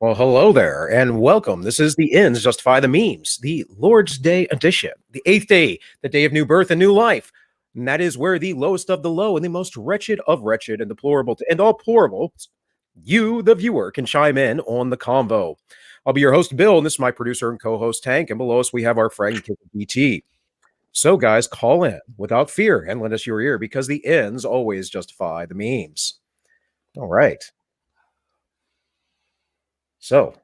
Well, hello there, and welcome. This is the Ends Justify the Memes, the Lord's Day edition, the 8th day, the day of new birth and new life. And that is where the lowest of the low and the most wretched of wretched and deplorable to end all plurables, you, the viewer, can chime in on the convo. I'll be your host, Bill, and this is my producer and co-host, Tank, and below us we have our friend, BT. So, guys, call in without fear and lend us your ear because the ends always justify the memes. All right. So,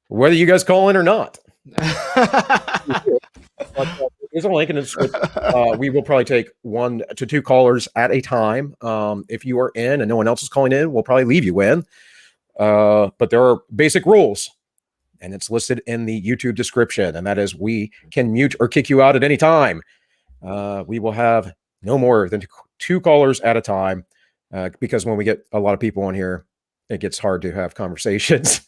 whether you guys call in or not, there's a link in the description. We will probably take 1 to 2 callers at a time. If you are in and no one else is calling in, we'll probably leave you in. But there are basic rules, and it's listed in the YouTube description, and that is we can mute or kick you out at any time. We will have no more than 2 callers at a time because when we get a lot of people on here, it gets hard to have conversations.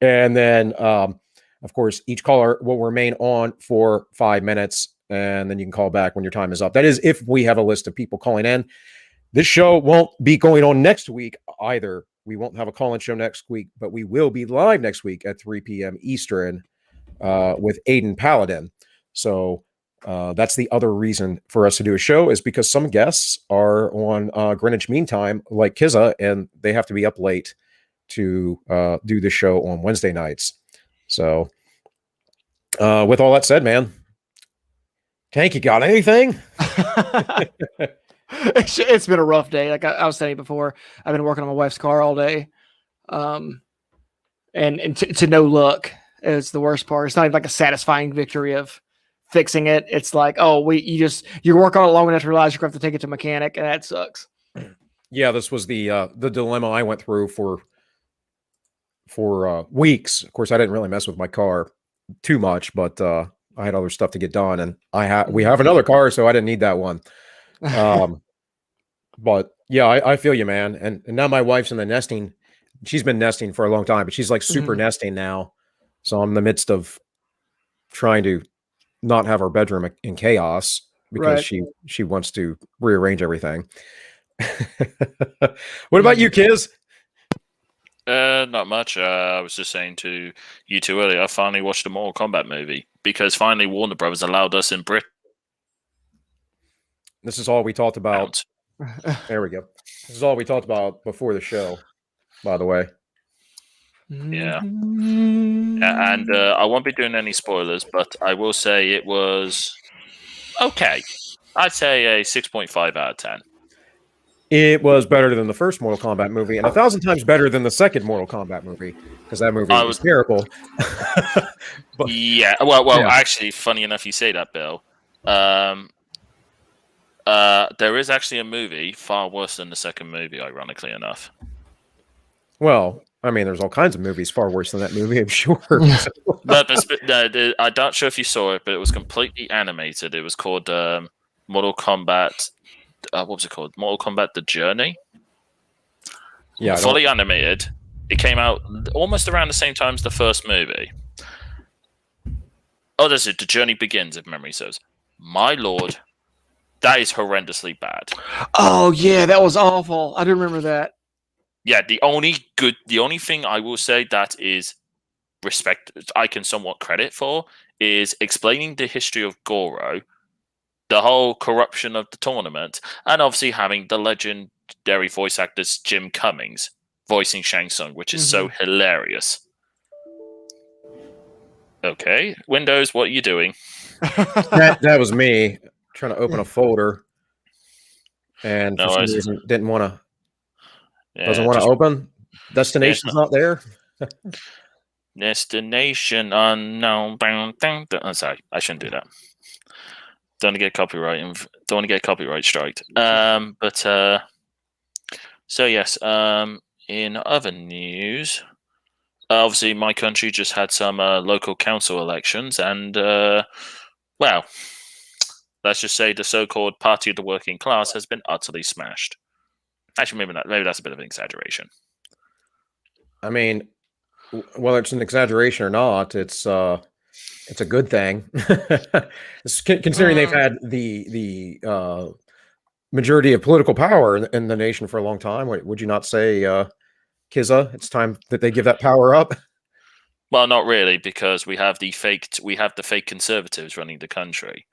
And then, of course, each caller will remain on for 5 minutes, and then you can call back when your time is up. That is if we have a list of people calling in. This show won't be going on next week either. We won't have a call-in show next week, but we will be live next week at 3 p.m. Eastern with Aiden Paladin. So that's the other reason for us to do a show is because some guests are on Greenwich Mean Time, like Kizza, and they have to be up late to do the show on Wednesday nights. So with all that said, man, Tank, you got anything? It's been a rough day. Like I was saying before, I've been working on my wife's car all day. And to no luck is the worst part. It's not even like a satisfying victory of fixing it. It's like, oh, you work on it long enough to realize you're going to have to take it to a mechanic, and that sucks. Yeah, this was the dilemma I went through for weeks. Of course, I didn't really mess with my car too much, but I had other stuff to get done, and we have another car, so I didn't need that one. But yeah, I feel you, man. And now my wife's in the nesting. She's been nesting for a long time, but she's like super nesting now. So I'm in the midst of trying to not have our bedroom in chaos because she wants to rearrange everything. What about you, Kiz? Not much. I was just saying to you two earlier, I finally watched a Mortal Kombat movie because finally Warner Brothers allowed us in Britain. This is all we talked about. There we go. This is all we talked about before the show, by the way. Yeah. And I won't be doing any spoilers, but I will say it was okay. I'd say a 6.5 out of 10. It was better than the first Mortal Kombat movie, and 1,000 times better than the second Mortal Kombat movie, because that movie was terrible. But, yeah, well, actually, funny enough you say that, Bill. There is actually a movie far worse than the second movie, ironically enough. Well, I mean, there's all kinds of movies far worse than that movie, I'm sure. I'm not sure if you saw it, but it was completely animated. It was called Mortal Kombat. What was it called? Mortal Kombat: The Journey. Yeah, fully animated. It came out almost around the same time as the first movie. Oh, that's it. The Journey Begins, if memory serves. My lord, that is horrendously bad. Oh yeah, that was awful. I do remember that. Yeah, the only thing I will say that is respect I can somewhat credit for is explaining the history of Goro, the whole corruption of the tournament, and obviously having the legendary voice actors Jim Cummings voicing Shang Tsung, which is so hilarious. Okay, Windows, what are you doing? that was me trying to open a folder, and for some reason didn't want to. Doesn't want to open. Destination's not there. Destination unknown. I'm sorry, I shouldn't do that. Don't want to get copyright. Don't want to get copyright striked. So yes. In other news, obviously my country just had some local council elections, and well, let's just say the so-called party of the working class has been utterly smashed. Actually, maybe that's a bit of an exaggeration. I mean, whether it's an exaggeration or not, it's a good thing. Considering they've had the majority of political power in the nation for a long time. Would you not say, Kizza, it's time that they give that power up? Well, not really, because we have the fake conservatives running the country,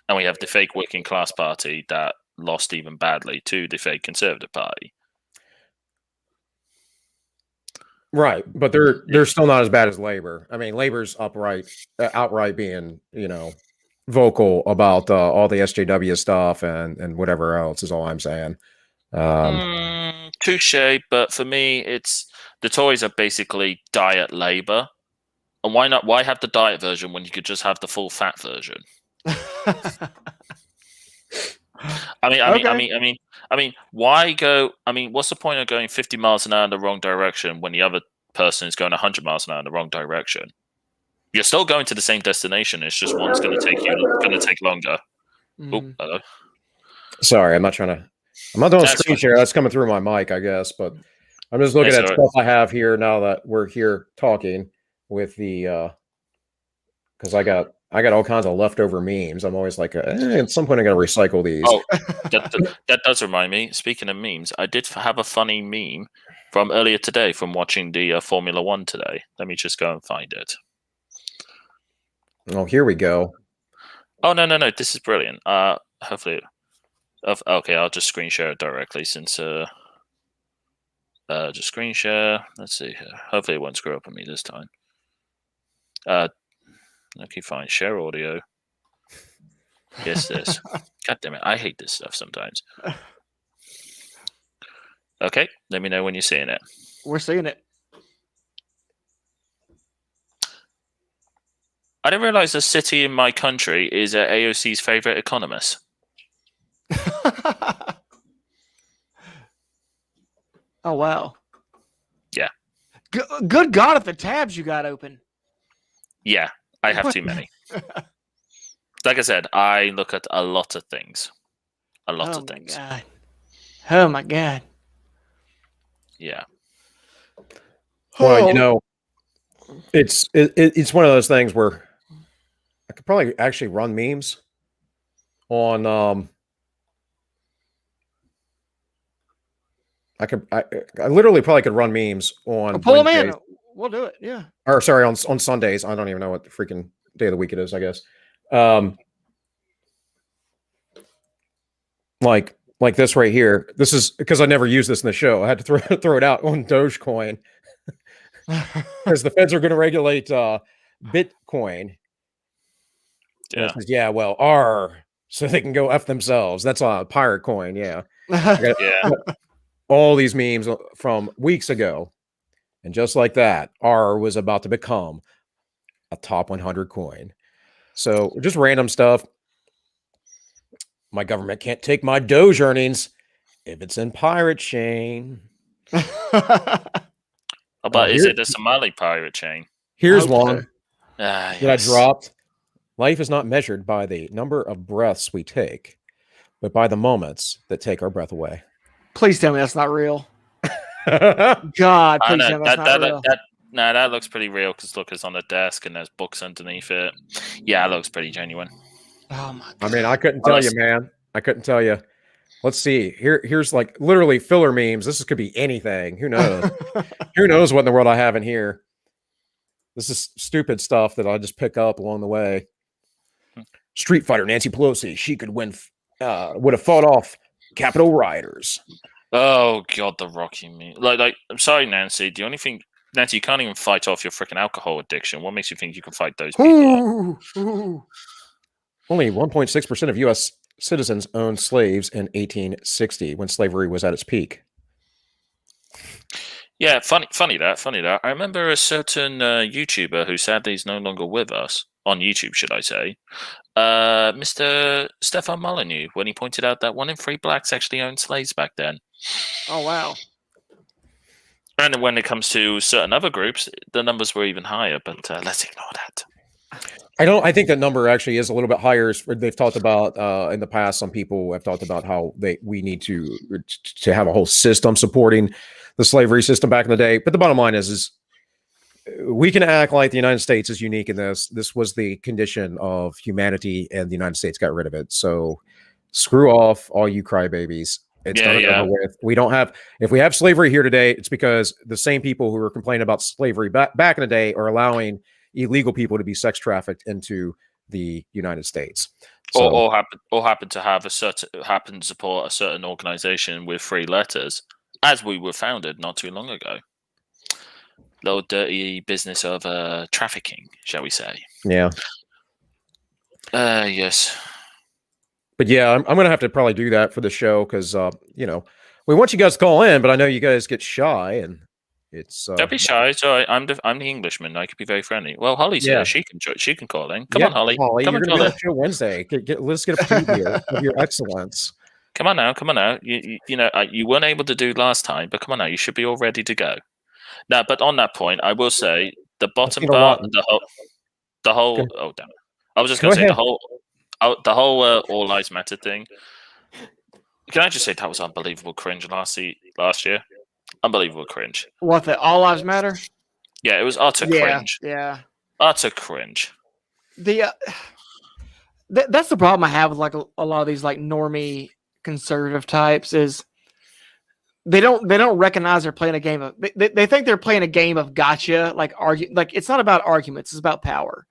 and we have the fake working class party that lost even badly to the fake conservative party. Right, but they're still not as bad as Labor. I mean, Labor's outright being, vocal about all the SJW stuff and whatever else is all I'm saying. Touche, but for me, it's the Tories are basically diet Labor, and why not? Why have the diet version when you could just have the full fat version? I mean, why go? I mean, what's the point of going 50 miles an hour in the wrong direction when the other person is going 100 miles an hour in the wrong direction? You're still going to the same destination. It's just one's going to take longer. Oh, hello. Sorry, I'm not doing a screen share. That's coming through my mic, I guess. But I'm just looking at stuff I have here now that we're here talking with the because I got all kinds of leftover memes. I'm always like, at some point I'm going to recycle these. Oh, that does remind me. Speaking of memes, I did have a funny meme from earlier today from watching the Formula One today. Let me just go and find it. Oh, here we go. Oh, no. This is brilliant. Hopefully. Okay, I'll just screen share it directly since just screen share. Let's see here. Hopefully it won't screw up on me this time. Okay, fine. Share audio. Yes, this. God damn it. I hate this stuff sometimes. Okay, let me know when you're seeing it. We're seeing it. I didn't realize the city in my country is AOC's favorite economist. Oh, wow. Yeah. Good God, if the tabs you got open. Yeah, I have too many. Like I said, I look at a lot of things. A lot of things. God. Oh, my God. Yeah. Well, it's one of those things where I could probably actually run memes on I literally probably could run memes on pull them in. We'll do it. Yeah. Or sorry, on Sundays. I don't even know what the freaking day of the week it is, I guess. Like this right here. This is because I never used this in the show. I had to throw it out on Dogecoin. Because the feds are going to regulate Bitcoin. Yeah. Yeah, well, R, so they can go F themselves. That's a pirate coin, yeah. Yeah. All these memes from weeks ago. And just like that, R was about to become a top 100 coin. So just random stuff. My government can't take my Doge earnings if it's in pirate chain. But is it a Somali pirate chain? Here's one that I dropped. Life is not measured by the number of breaths we take, but by the moments that take our breath away. Please tell me that's not real. God, please tell me that's not real. That looks pretty real because look, it's on the desk and there's books underneath it. Yeah, it looks pretty genuine. Oh my God. I mean, I couldn't tell you, man. I couldn't tell you. Let's see. Here's like literally filler memes. This could be anything. Who knows? Who knows what in the world I have in here? This is stupid stuff that I just pick up along the way. Street Fighter Nancy Pelosi. She could win. Would have fought off Capitol rioters. Oh God, the Rocky meme. Like, I'm sorry, Nancy. The only thing, Nancy, you can't even fight off your freaking alcohol addiction. What makes you think you can fight those people? Only 1.6% of U.S. citizens owned slaves in 1860 when slavery was at its peak. Yeah, funny that. I remember a certain YouTuber who sadly is no longer with us, on YouTube, should I say, Mr. Stefan Molyneux, when he pointed out that 1 in 3 blacks actually owned slaves back then. Oh, wow. And when it comes to certain other groups, the numbers were even higher, but let's ignore that. I think that number actually is a little bit higher. They've talked about in the past, some people have talked about how we need to have a whole system supporting the slavery system back in the day. But the bottom line is we can act like the United States is unique in this. This was the condition of humanity, and the United States got rid of it. So screw off, all you crybabies. It's done and over with. We don't have, if we have slavery here today, it's because the same people who were complaining about slavery back in the day are allowing illegal people to be sex trafficked into the United States. So, or happen to support a certain organization with 3 letters, as we were founded not too long ago. Little dirty business of trafficking, shall we say? Yeah. Yes. But yeah, I'm going to have to probably do that for the show because, we want you guys to call in, but I know you guys get shy and it's. Don't be shy. It's all right. I'm the Englishman. I could be very friendly. Well, Holly's here. She can call in. Come on, Holly. Come you're going to be on the show Wednesday. Let's get a preview of your excellence. Come on now. You weren't able to do last time, but come on now. You should be all ready to go. Now, but on that point, I will say the bottom part, the whole. Okay. Oh damn it! I was just going to say the whole All Lives Matter thing. Can I just say that was unbelievable cringe last year? Unbelievable cringe. What, the All Lives Matter? Yeah, it was utter cringe. Yeah. Utter cringe. That's the problem I have with like a lot of these like normie conservative types is they don't recognize they're playing a game of they think they're playing a game of gotcha, like it's not about arguments, it's about power.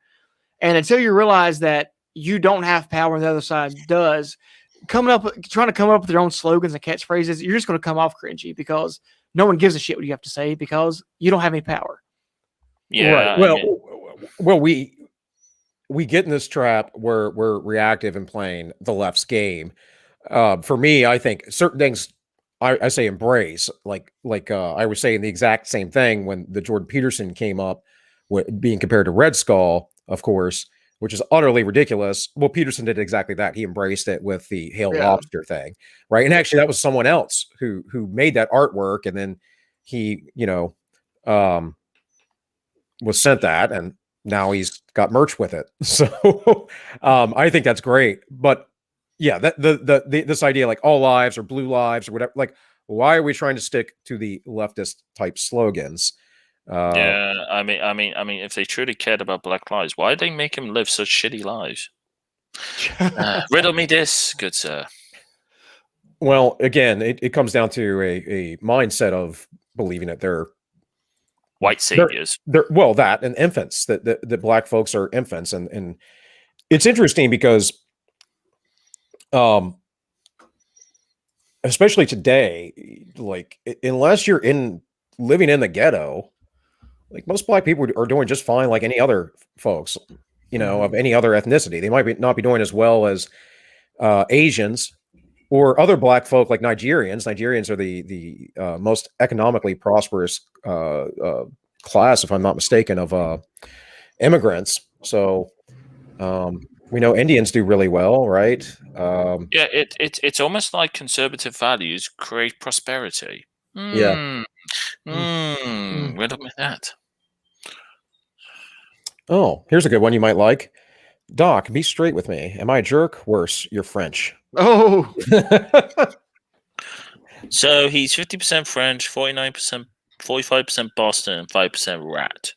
And until you realize that you don't have power and the other side does, trying to come up with their own slogans and catchphrases, you're just going to come off cringy because no one gives a shit what you have to say because you don't have any power. Yeah. Right. Well, we get in this trap where we're reactive and playing the left's game. For me, I think certain things I say embrace. Like I was saying the exact same thing when the Jordan Peterson came up, being compared to Red Skull, of course, which is utterly ridiculous. Well, Peterson did exactly that. He embraced it with the Hail Lobster thing, right? And actually, that was someone else who made that artwork, and then he, was sent that, and now he's got merch with it. So I think that's great. But yeah, this idea like all lives or blue lives or whatever, like why are we trying to stick to the leftist type slogans? I mean, if they truly cared about Black lives, why did they make him live such shitty lives? Riddle me this, good sir. Well, again, it comes down to a mindset of believing that they're white saviors. That and infants, that Black folks are infants, and it's interesting because, especially today, like unless you're living in the ghetto. Like most Black people are doing just fine, like any other folks, of any other ethnicity. They might not be doing as well as Asians or other Black folk like Nigerians. Nigerians are the most economically prosperous class, if I'm not mistaken, of immigrants. So we know Indians do really well, right? Yeah, it's almost like conservative values create prosperity. Yeah. Riddle me that. Oh, here's a good one you might like. Doc, be straight with me. Am I a jerk? Worse, you're French. Oh. So he's 50% French, 49%, 45% Boston, and 5% rat.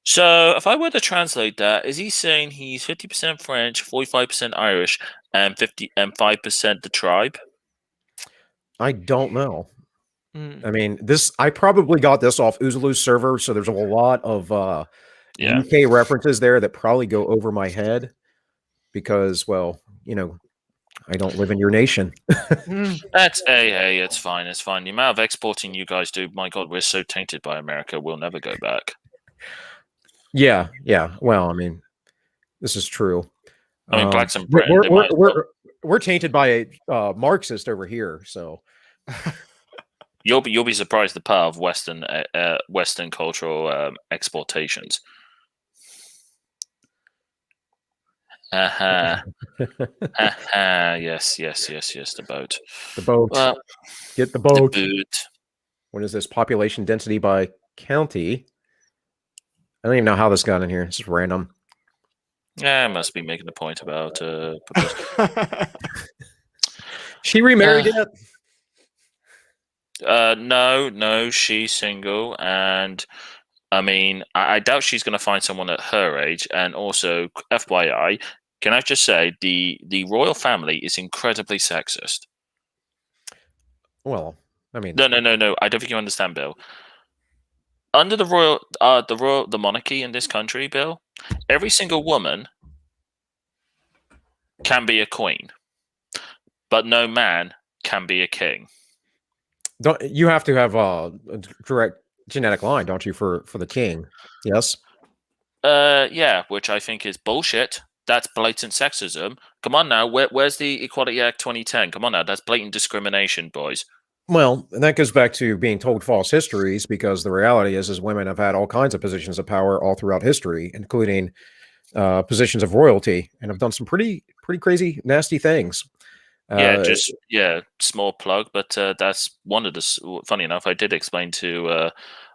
So if I were to translate that, is he saying he's 50% French, 45% Irish, and 5% the tribe? I don't know. I mean, I probably got this off Oozaloo's server, so there's a lot of UK references there that probably go over my head because, well, I don't live in your nation. Hey, it's fine. It's fine. The amount of exporting you guys do, my God, we're so tainted by America. We'll never go back. Yeah. Well, I mean, this is true. I mean, blacks and we're tainted by a Marxist over here, so. You'll be surprised the power of Western cultural exportations. Yes. The boat. The boat. Well, get the boat. The boot. What is this? Population density by county. I don't even know how this got in here. It's just random. Yeah, I must be making a point about. She remarried yet? No, she's single, and I mean, I doubt she's going to find someone at her age. And also, FYI, can I just say the royal family is incredibly sexist. Well, I mean, No. I don't think you understand, Bill. Under the the monarchy in this country, Bill, every single woman can be a queen, but no man can be a king. don't you have to have a direct genetic line, don't you, for the king? Yes. Yeah, which I think is bullshit. That's blatant sexism. Come on now, where's the Equality Act 2010? Come on now, that's blatant discrimination, boys. Well, and that goes back to being told false histories, because the reality is women have had all kinds of positions of power all throughout history, including positions of royalty, and have done some pretty crazy, nasty things. Small plug, but that's one of the. Funny enough, I did explain to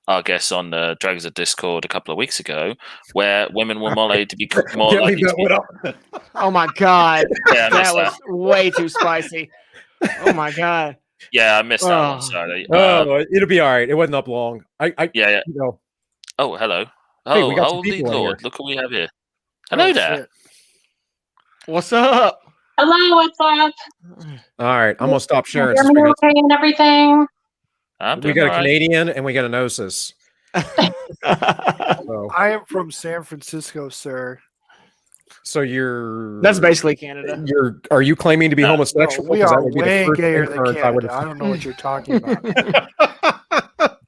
our guests on Dragons of Discord a couple of weeks ago, where women were more likely to be more likely to be. Oh my god, Yeah, that was way too spicy. Oh my god. Yeah, I missed that one. Sorry. It'll be all right. It wasn't up long. Yeah. You know, Oh, hello. hey, we Oh, got some holy people in Lord! here. Look what we have here. Hello there. Shit. What's up? Hello, what's up? All right, I'm gonna stop sharing. Hear since me we got, okay and everything? we got a Canadian and we got a Gnosis. So, I am from San Francisco, sir. so you're That's basically Canada. are you claiming to be homosexual? We 'Cause that are would be the way first gayer than inference I would Canada. I have- don't know what you're talking about.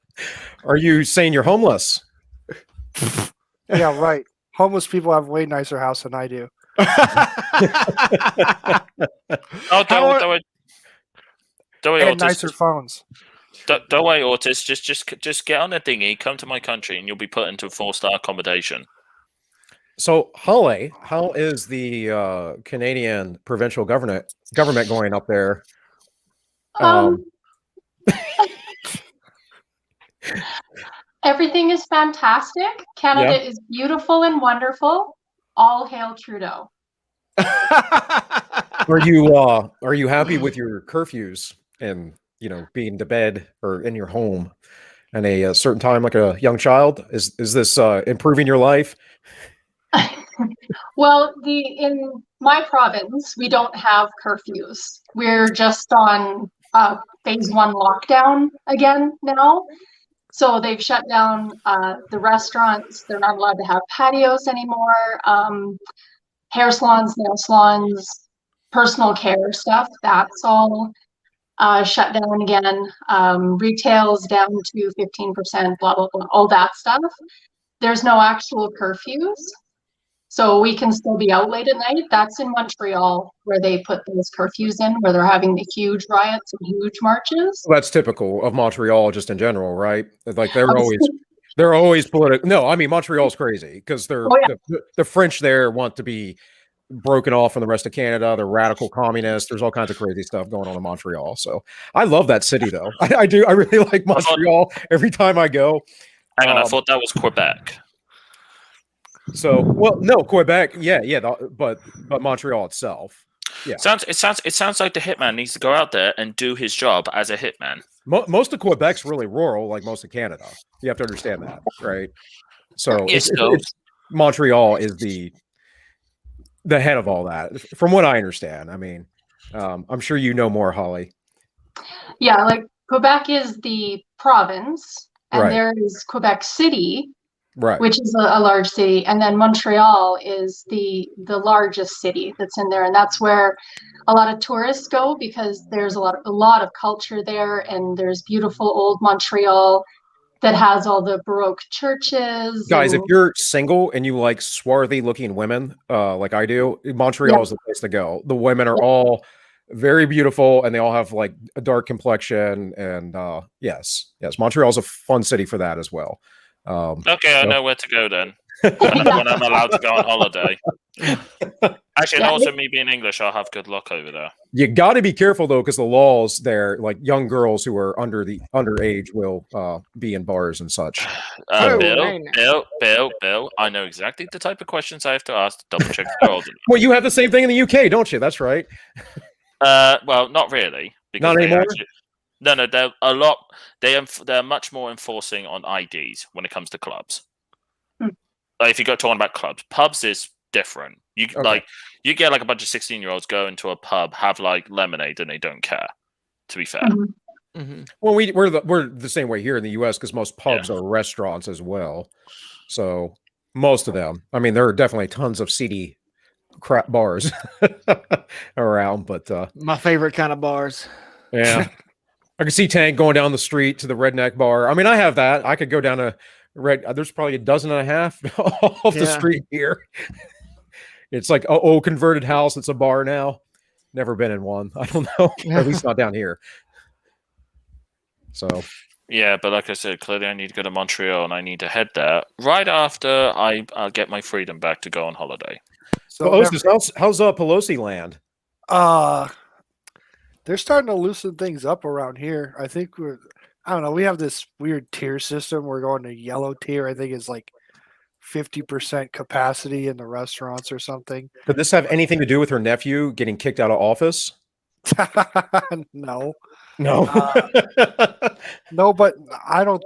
Are you saying you're homeless? Yeah, right. Homeless people have way nicer house than I do. Oh, don't worry, And Otis. nicer phones. Don't worry, Otis. Just get on a dinghy, come to my country, and you'll be put into a 4-star accommodation. So, Holly, how is the Canadian provincial government going up there? Everything is fantastic. Canada is beautiful and wonderful. All hail Trudeau. Are you happy with your curfews and being to bed or in your home at a certain time like a young child? Is this improving your life? Well, in my province, we don't have curfews. We're just on phase 1 lockdown again now. So they've shut down the restaurants. They're not allowed to have patios anymore. Hair salons, nail salons, personal care stuff, that's all shut down again. Retail's down to 15%, blah, blah, blah, all that stuff. There's no actual curfews. So we can still be out late at night. That's in Montreal, where they put those curfews in, where they're having the huge riots and huge marches. Well, that's typical of Montreal, just in general, right? Like they're always political. No, I mean Montreal's crazy because the French there want to be broken off from the rest of Canada. They're radical communists. There's all kinds of crazy stuff going on in Montreal. So I love that city, though. I do. I really like Montreal every time I go. Hang on, I thought that was Quebec. So, well, no, Quebec, but Montreal itself, yeah. It sounds like the hitman needs to go out there and do his job as a hitman. Most of Quebec's really rural, like most of Canada. You have to understand that, right? So, Yes, Montreal is the head of all that, from what I understand. I mean, I'm sure you know more, Holly. Yeah, like Quebec is the province, and Right. there is Quebec City. Right. Which is a large city, and then Montreal is the largest city that's in there, and that's where a lot of tourists go because there's a lot of culture there, and there's beautiful old Montreal that has all the Baroque churches. Guys, if you're single and you like swarthy looking women, like I do, Montreal is the place to go. The women are all very beautiful, and they all have like a dark complexion, and yes, Montreal is a fun city for that as well. Okay, I know where to go then. When I'm allowed to go on holiday. Actually, and also me being English, I'll have good luck over there. You got to be careful though, because the laws there, like young girls who are underage, will be in bars and such. Bill, I know exactly the type of questions I have to ask to double check they're old enough. Well, you have the same thing in the UK, don't you? That's right. Well, not really. Not anymore. No, they're a lot. They're much more enforcing on IDs when it comes to clubs. Like if you go talking about clubs, pubs is different. You get like a bunch of 16-year-olds go into a pub, have like lemonade, and they don't care. To be fair, Well, we're the same way here in the U.S. because most pubs are restaurants as well. So most of them. I mean, there are definitely tons of seedy crap bars around, but My favorite kind of bars. yeah. I can see Tank going down the street to the redneck bar. I mean, I have that. I could go down there's probably a dozen and a half off the street here. It's like an old converted house. It's a bar now. Never been in one. I don't know. At least not down here. So yeah, but like I said, clearly I need to go to Montreal and I need to head there right after I'll get my freedom back to go on holiday. So how's Pelosi land? They're starting to loosen things up around here. I think I don't know. We have this weird tier system. We're going to yellow tier. I think it's like 50% capacity in the restaurants or something. Could this have anything to do with her nephew getting kicked out of office? No. No, but I don't.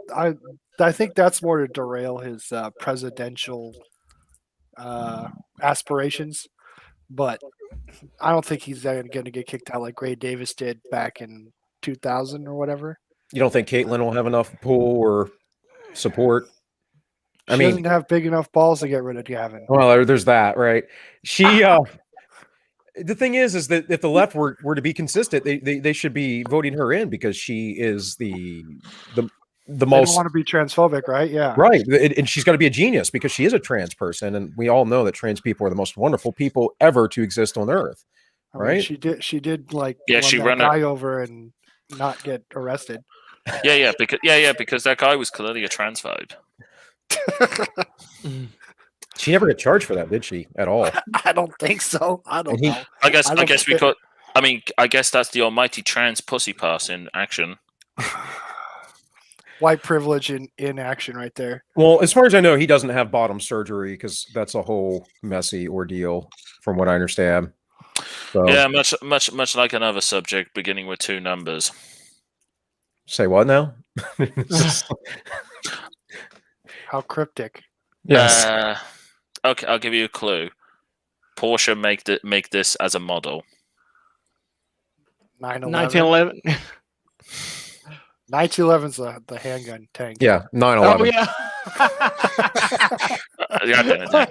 I think that's more to derail his presidential aspirations. But I don't think he's going to get kicked out like Gray Davis did back in 2000 or whatever. You don't think Caitlyn will have enough pull or support? She doesn't have big enough balls to get rid of Gavin. Well, there's that, right? She. The thing is that if the left were to be consistent, they should be voting her in because she is the They most. don't want to be transphobic, right? Yeah. Right. And she's got to be a genius because she is a trans person. And we all know that trans people are the most wonderful people ever to exist on earth. Right. I mean, she did like she run ran that guy over and not get arrested. Because that guy was clearly a transphobe. She never got charged for that, did she? At all? I don't think so. I don't know. I guess we could. I mean, I guess that's the almighty trans pussy pass in action. White privilege in action right there. Well, as far as I know, he doesn't have bottom surgery because that's a whole messy ordeal, from what I understand. So, yeah, much like another subject beginning with two numbers. Say what now? How cryptic. Yes. Okay, I'll give you a clue. Porsche make this as a model. 1911. 1911's the handgun tank. Yeah, 911. Oh yeah.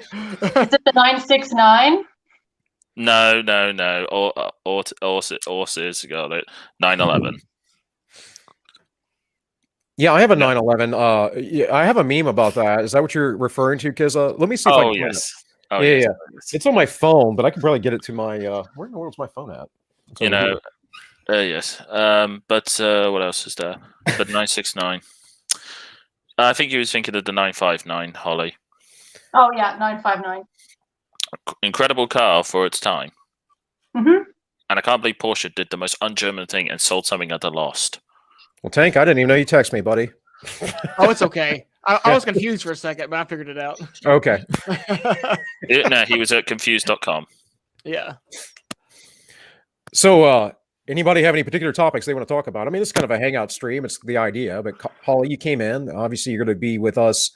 Is it the 969? No. Orsis got it. 911. Yeah, I have a 911. I have a meme about that. Is that what you're referring to, Kizza? Let me see if I can find it. Oh, yeah, yes. yeah. It's on my phone, but I can probably get it to my where in the world's my phone at? It's over here. Yes. But what else is there? The 969. I think you was thinking of the 959, Holly. Oh yeah, 959. Incredible car for its time. Mm-hmm. And I can't believe Porsche did the most un-German thing and sold something at the lost. Well, Tank, I didn't even know you text me, buddy. Oh, it's okay. I was confused for a second, but I figured it out. Okay. No, he was at confused.com. Yeah. So, anybody have any particular topics they want to talk about? I mean, it's kind of a hangout stream. It's the idea. But Holly, you came in. Obviously, you're going to be with us.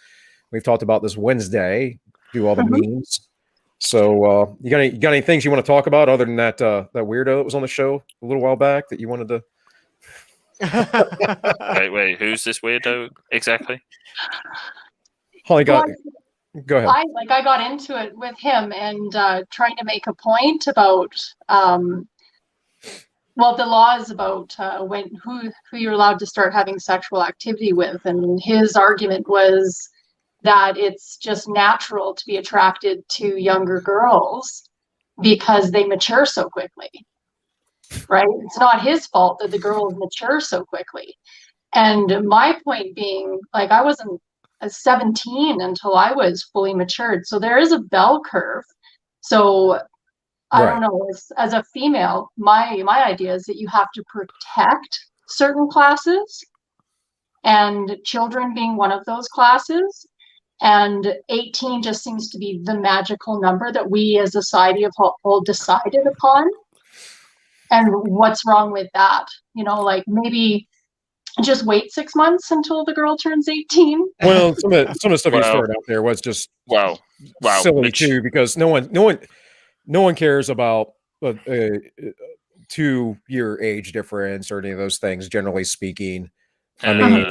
We've talked about this Wednesday. Do all the memes. So, you got any things you want to talk about other than that weirdo that was on the show a little while back that you wanted to? Wait, who's this weirdo exactly? Holly, go ahead. I got into it with him and trying to make a point about the laws about who you're allowed to start having sexual activity with, and his argument was that it's just natural to be attracted to younger girls because they mature so quickly. Right? It's not his fault that the girls mature so quickly. And my point being, like, I wasn't 17 until I was fully matured. So there is a bell curve. So I don't know, as a female, my idea is that you have to protect certain classes, and children being one of those classes. And 18 just seems to be the magical number that we as a society have all decided upon. And what's wrong with that? You know, like maybe just wait 6 months until the girl turns 18. Well, some of the stuff you started out there was just silly too, because no one cares about 2-year age difference or any of those things, generally speaking. I mean,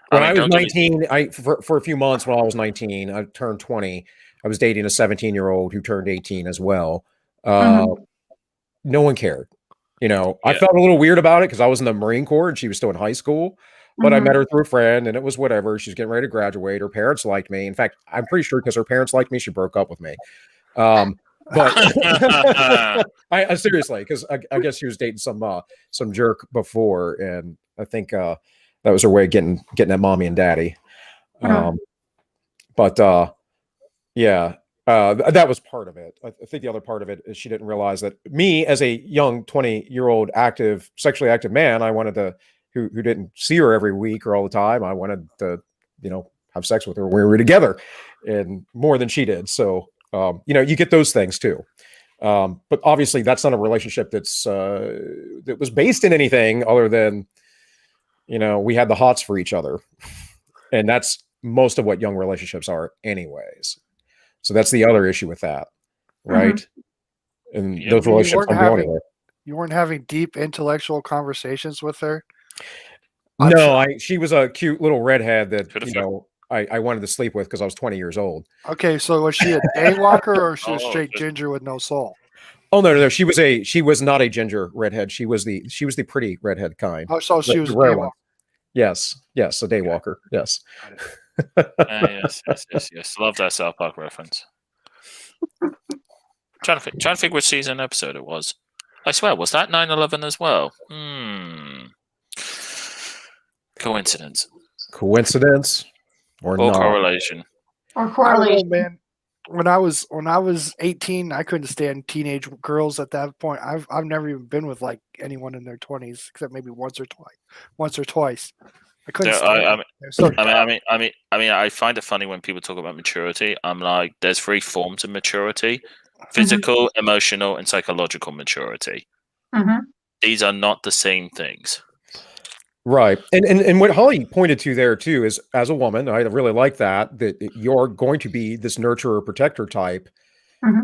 when I was don't get me- 19, for a few months when I was 19, I turned 20. I was dating a 17-year-old who turned 18 as well. No one cared. I Yeah. felt a little weird about it because I was in the Marine Corps and she was still in high school. But I met her through a friend and it was whatever. She's getting ready to graduate. Her parents liked me. In fact, I'm pretty sure because her parents liked me, she broke up with me. But I seriously, because I guess she was dating some jerk before, and I think that was her way of getting at mommy and daddy. But yeah, that was part of it. I think the other part of it is she didn't realize that me, as a young 20-year-old sexually active man, I wanted to who didn't see her every week or all the time. I wanted to have sex with her when we were together, and more than she did. So you get those things too. But obviously that's not a relationship that was based in anything other than, we had the hots for each other. And that's most of what young relationships are anyways. So that's the other issue with that. Right. And those relationships don't go anywhere. You weren't having deep intellectual conversations with her? No, she was a cute little redhead that, I wanted to sleep with because I was 20 years old. Okay, so was she a daywalker or she was straight ginger with no soul? Oh no. She was not a ginger redhead. She was the pretty redhead kind. Oh, so she was a rare daywalker. one. Yes, a daywalker. Yes. Yes. Love that South Park reference. Trying to figure which season episode it was. I swear, was that 9/11 as well? Coincidence or not? Correlation. I don't know, man. When I was 18, I couldn't stand teenage girls at that point. I've never even been with like anyone in their 20s except maybe once or twice. I couldn't stand it. I find it funny when people talk about maturity. I'm like, there's 3 forms of maturity: physical, emotional, and psychological maturity. These are not the same things. Right. And what Holly pointed to there too is, as a woman, I really like that you're going to be this nurturer protector type.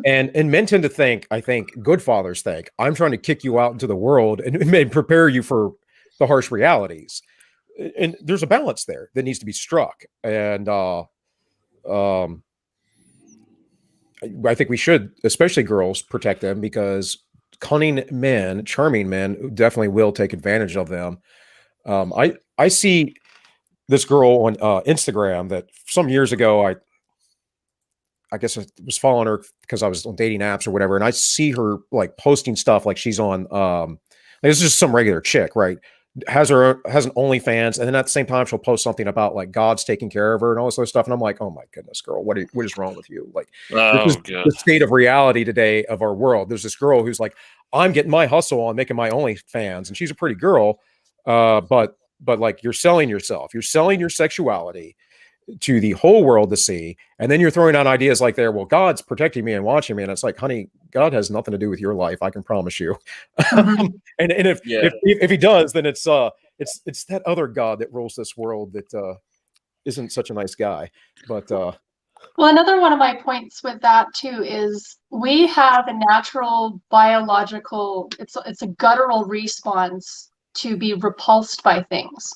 And men tend to think, I think good fathers think, I'm trying to kick you out into the world and prepare you for the harsh realities. And there's a balance there that needs to be struck. And I think we should, especially girls, protect them, because cunning men, charming men, definitely will take advantage of them. I see this girl on Instagram that some years ago, I guess I was following her because I was on dating apps or whatever. And I see her like posting stuff like she's on, this is just some regular chick, right? Has an OnlyFans. And then at the same time, she'll post something about like God's taking care of her and all this other stuff. And I'm like, oh my goodness, girl, what is wrong with you? Like, this is the state of reality today of our world. There's this girl who's like, I'm getting my hustle on making my OnlyFans, and she's a pretty girl. But like, you're selling yourself, you're selling your sexuality to the whole world to see. And then you're throwing out ideas like well, God's protecting me and watching me. And it's like, honey, God has nothing to do with your life. I can promise you. And if he does, then it's that other God that rules this world that isn't such a nice guy. But well, another one of my points with that too is we have a natural biological, it's a guttural response to be repulsed by things.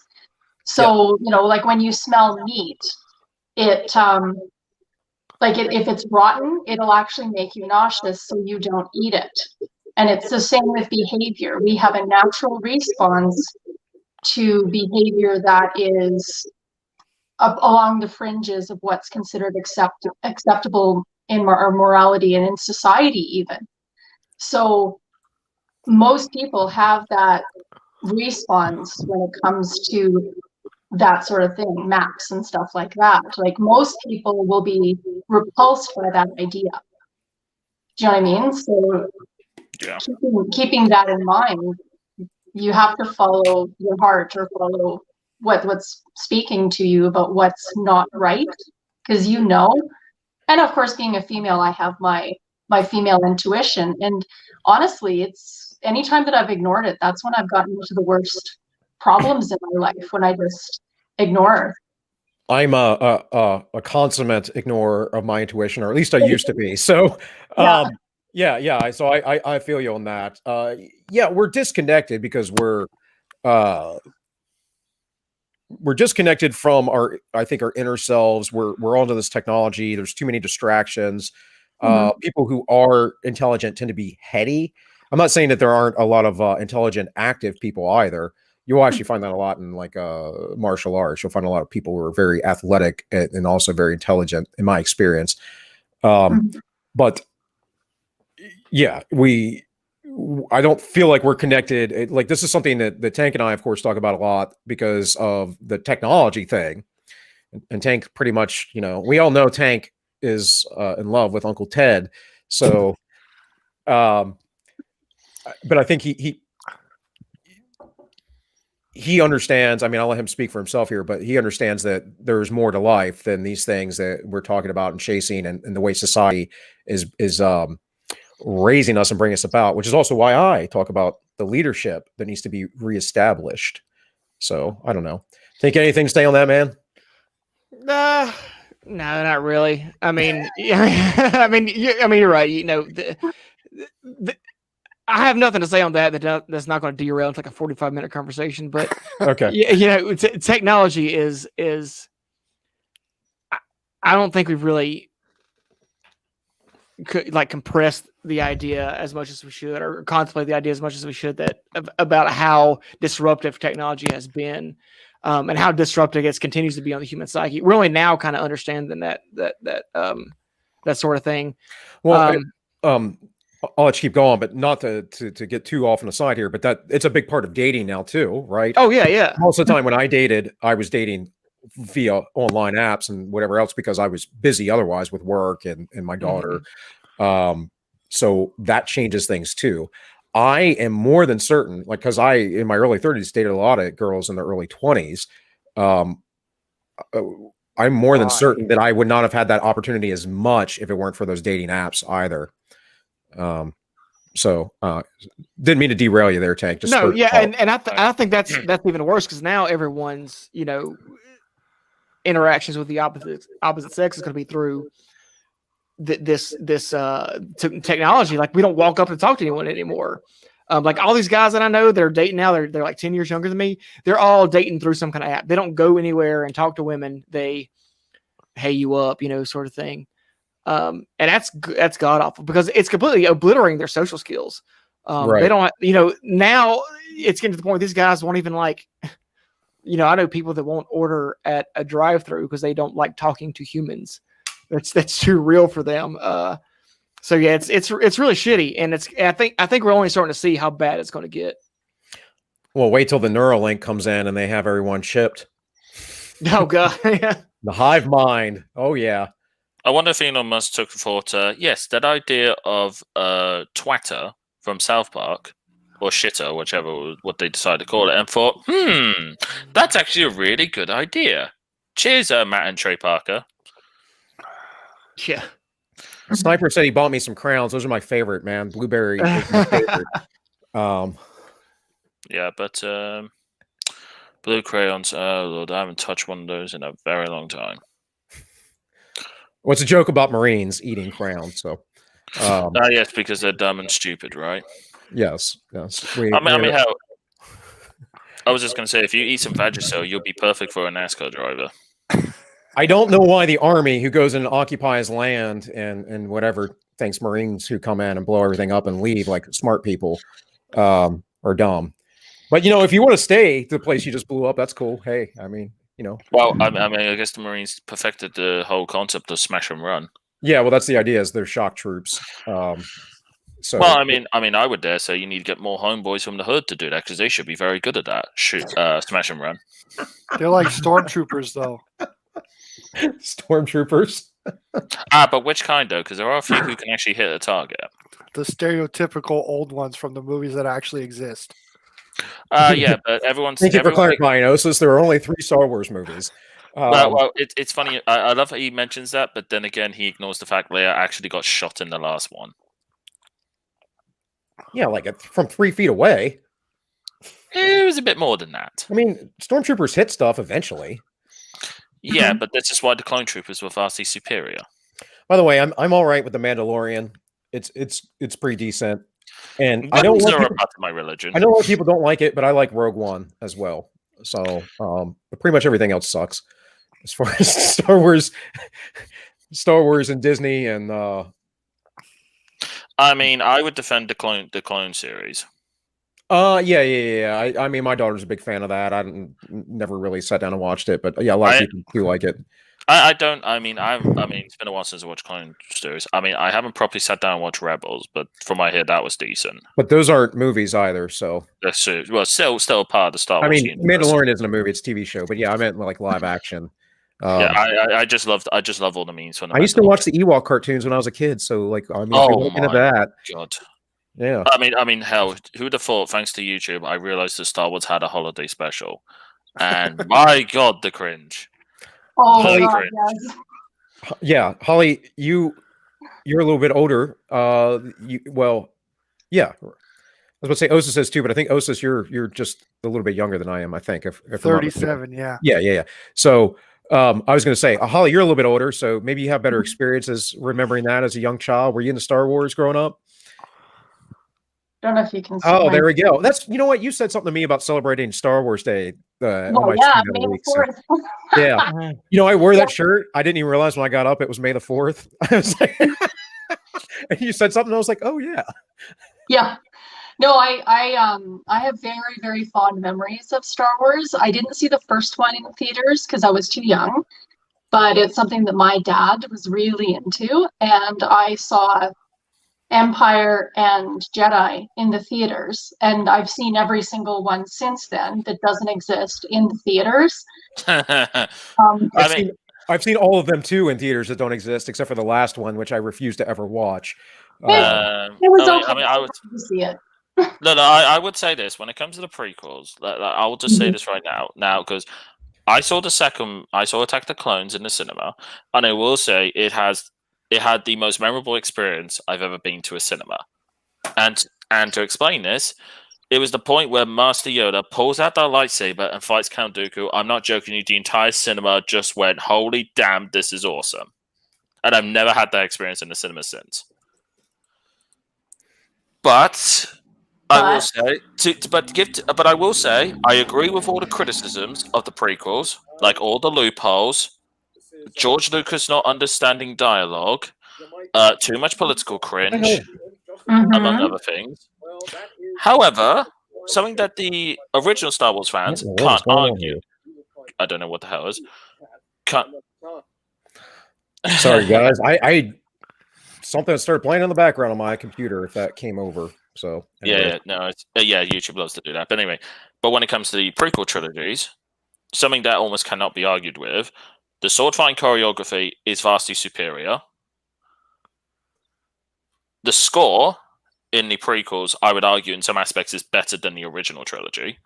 So, like when you smell meat, it if it's rotten, it'll actually make you nauseous, so you don't eat it. And it's the same with behavior. We have a natural response to behavior that is up along the fringes of what's considered acceptable in our morality and in society even. So most people have that response when it comes to that sort of thing, Max and stuff like that. Like most people will be repulsed by that idea. Do you know what I mean? So keeping that in mind, you have to follow your heart or follow what's speaking to you about what's not right, because and of course, being a female, I have my female intuition, and honestly, it's anytime that I've ignored it, that's when I've gotten into the worst problems in my life, when I just ignore. I'm a consummate ignorer of my intuition, or at least I used to be. So Yeah. So I feel you on that. Yeah, we're disconnected because uh we're disconnected from I think our inner selves. We're onto this technology. There's too many distractions. People who are intelligent tend to be heady. I'm not saying that there aren't a lot of intelligent, active people either. You'll actually find that a lot in like martial arts. You'll find a lot of people who are very athletic and also very intelligent, in my experience. But yeah, I don't feel like we're connected. Like this is something that Tank and I, of course, talk about a lot because of the technology thing. And Tank pretty much, we all know Tank is in love with Uncle Ted. So, but I think he understands. I mean, I'll let him speak for himself here, but he understands that there's more to life than these things that we're talking about and chasing, and the way society is raising us and bringing us about, which is also why I talk about the leadership that needs to be reestablished. So I don't know. Think anything to say on that, man? No, not really. I mean, I mean, you're right. I have nothing to say on that. That's not going to derail into like a 45-minute conversation. But okay, technology is. I don't think we've really compressed the idea as much as we should, or contemplate the idea as much as we should, about how disruptive technology has been, and how disruptive it continues to be on the human psyche. We're only now kind of understanding that sort of thing. Well, I'll let you keep going, but not to get too off on the side here, but that it's a big part of dating now too, right? Oh yeah. Most of the time when I dated, I was dating via online apps and whatever else because I was busy otherwise with work and my daughter. So that changes things too. I am more than certain, like, because I, in my early 30s, dated a lot of girls in their early 20s. I'm more than certain that I would not have had that opportunity as much if it weren't for those dating apps either. So didn't mean to derail you there, Tank. Just and I think that's even worse, because now everyone's interactions with the opposite sex is going to be through this technology. Like, we don't walk up and talk to anyone anymore. Like all these guys that I know that are dating now, they're like 10 years younger than me. They're all dating through some kind of app. They don't go anywhere and talk to women. They hey you up, sort of thing. And that's god awful, because it's completely obliterating their social skills. Right. They don't, now it's getting to the point where these guys won't even I know people that won't order at a drive-through because they don't like talking to humans. That's too real for them. So yeah, it's really shitty, and I think we're only starting to see how bad it's going to get. Well, wait till the Neuralink comes in and they have everyone chipped. Oh god, yeah. The hive mind. Oh yeah. I wonder if Elon Musk took thought, yes, that idea of twatter from South Park, or shitter, what they decide to call it, and thought, that's actually a really good idea. Cheers, Matt and Trey Parker. Yeah. Sniper said he bought me some crowns. Those are my favorite, man. Blueberry is my favorite. Yeah, but blue crayons, oh Lord, I haven't touched one of those in a very long time. What's a joke about Marines eating crowns? So, yes, because they're dumb and stupid, right? Yes. I mean, how? I was just going to say, if you eat some Vagisil, you'll be perfect for a NASCAR driver. I don't know why the Army, who goes and occupies land and whatever, thinks Marines who come in and blow everything up and leave like smart people are dumb. But, if you want to stay to the place you just blew up, that's cool. Hey, I mean, Well, I mean, I guess the Marines perfected the whole concept of smash and run. Yeah, well, that's the idea, is they're shock troops. So, well, I mean, I would dare say you need to get more homeboys from the hood to do that, because they should be very good at that. Smash and run. They're like stormtroopers, though. Stormtroopers. But which kind, though? Because there are a few who can actually hit a target. The stereotypical old ones from the movies that actually exist. Yeah, but everyone's. Thank you for clarifying, Osis. There are only 3 Star Wars movies. Well, it's funny. I love how he mentions that, but then again, he ignores the fact Leia actually got shot in the last one. Yeah, like from 3 feet away. It was a bit more than that. I mean, stormtroopers hit stuff eventually. Yeah, but this is why the clone troopers were vastly superior. By the way, I'm all right with the Mandalorian. it's pretty decent. And I Guns know are a part of my religion. a lot of people don't like it, but I like Rogue One as well. So, but pretty much everything else sucks as far as Star Wars and Disney and I mean, I would defend the clone series. yeah. I mean, my daughter's a big fan of that. Never really sat down and watched it, but yeah, a lot of people do like it. I don't. I mean, it's been a while since I watched Clone Series. I mean, I haven't properly sat down and watched Rebels, but from my head, that was decent. But those aren't movies either, so That's well, still part of the Star Wars. I mean, universe. Mandalorian isn't a movie; it's a TV show. But yeah, I meant like live action. Yeah, I just love all the memes from the I used to watch the Ewok cartoons when I was a kid, so like I mean, if you're looking at that, God. Yeah. I mean, hell, who would have thought? Thanks to YouTube, I realized that Star Wars had a holiday special, and my God, the cringe. Oh, Holly- God, yes. Yeah, Holly, you're a little bit older. Yeah. I was about to say Osis is too, but I think Osis, you're just a little bit younger than I am. I think if I'm not mistaken. 37, yeah. Yeah. So I was going to say, Holly, you're a little bit older, so maybe you have better experiences remembering that as a young child. Were you into Star Wars growing up? Don't know if you can see Oh, my- there we go. You know what? You said something to me about celebrating Star Wars Day. On Well, my yeah, stream the May other the week, so- 4th. Yeah. You know, I wore that shirt. I didn't even realize when I got up it was May the 4th. I was like, and you said something. I was like, oh yeah. Yeah. No, I have very, very fond memories of Star Wars. I didn't see the first one in theaters because I was too young, but it's something that my dad was really into, and I saw Empire and Jedi in the theaters, and I've seen every single one since then that doesn't exist in the theaters. I've seen all of them too in theaters that don't exist, except for the last one, which I refuse to ever watch. It was okay. I mean, I would to see it. I would say this when it comes to the prequels. I will just say this right now, because I saw Attack of the Clones in the cinema, and I will say it had the most memorable experience I've ever been to a cinema. And to explain this, it was the point where Master Yoda pulls out that lightsaber and fights Count Dooku. I'm not joking you, the entire cinema just went, holy damn, this is awesome. And I've never had that experience in the cinema since. But I will say, I agree with all the criticisms of the prequels, like all the loopholes, George Lucas not understanding dialogue, too much political cringe, among other things. However, something that the original Star Wars fans can't argue. I don't know what the hell is. Sorry, guys. I something started playing in the background on my computer. If that came over, so anyway. YouTube loves to do that. But anyway, when it comes to the prequel trilogies, something that almost cannot be argued with. The sword fighting choreography is vastly superior. The score in the prequels, I would argue, in some aspects, is better than the original trilogy.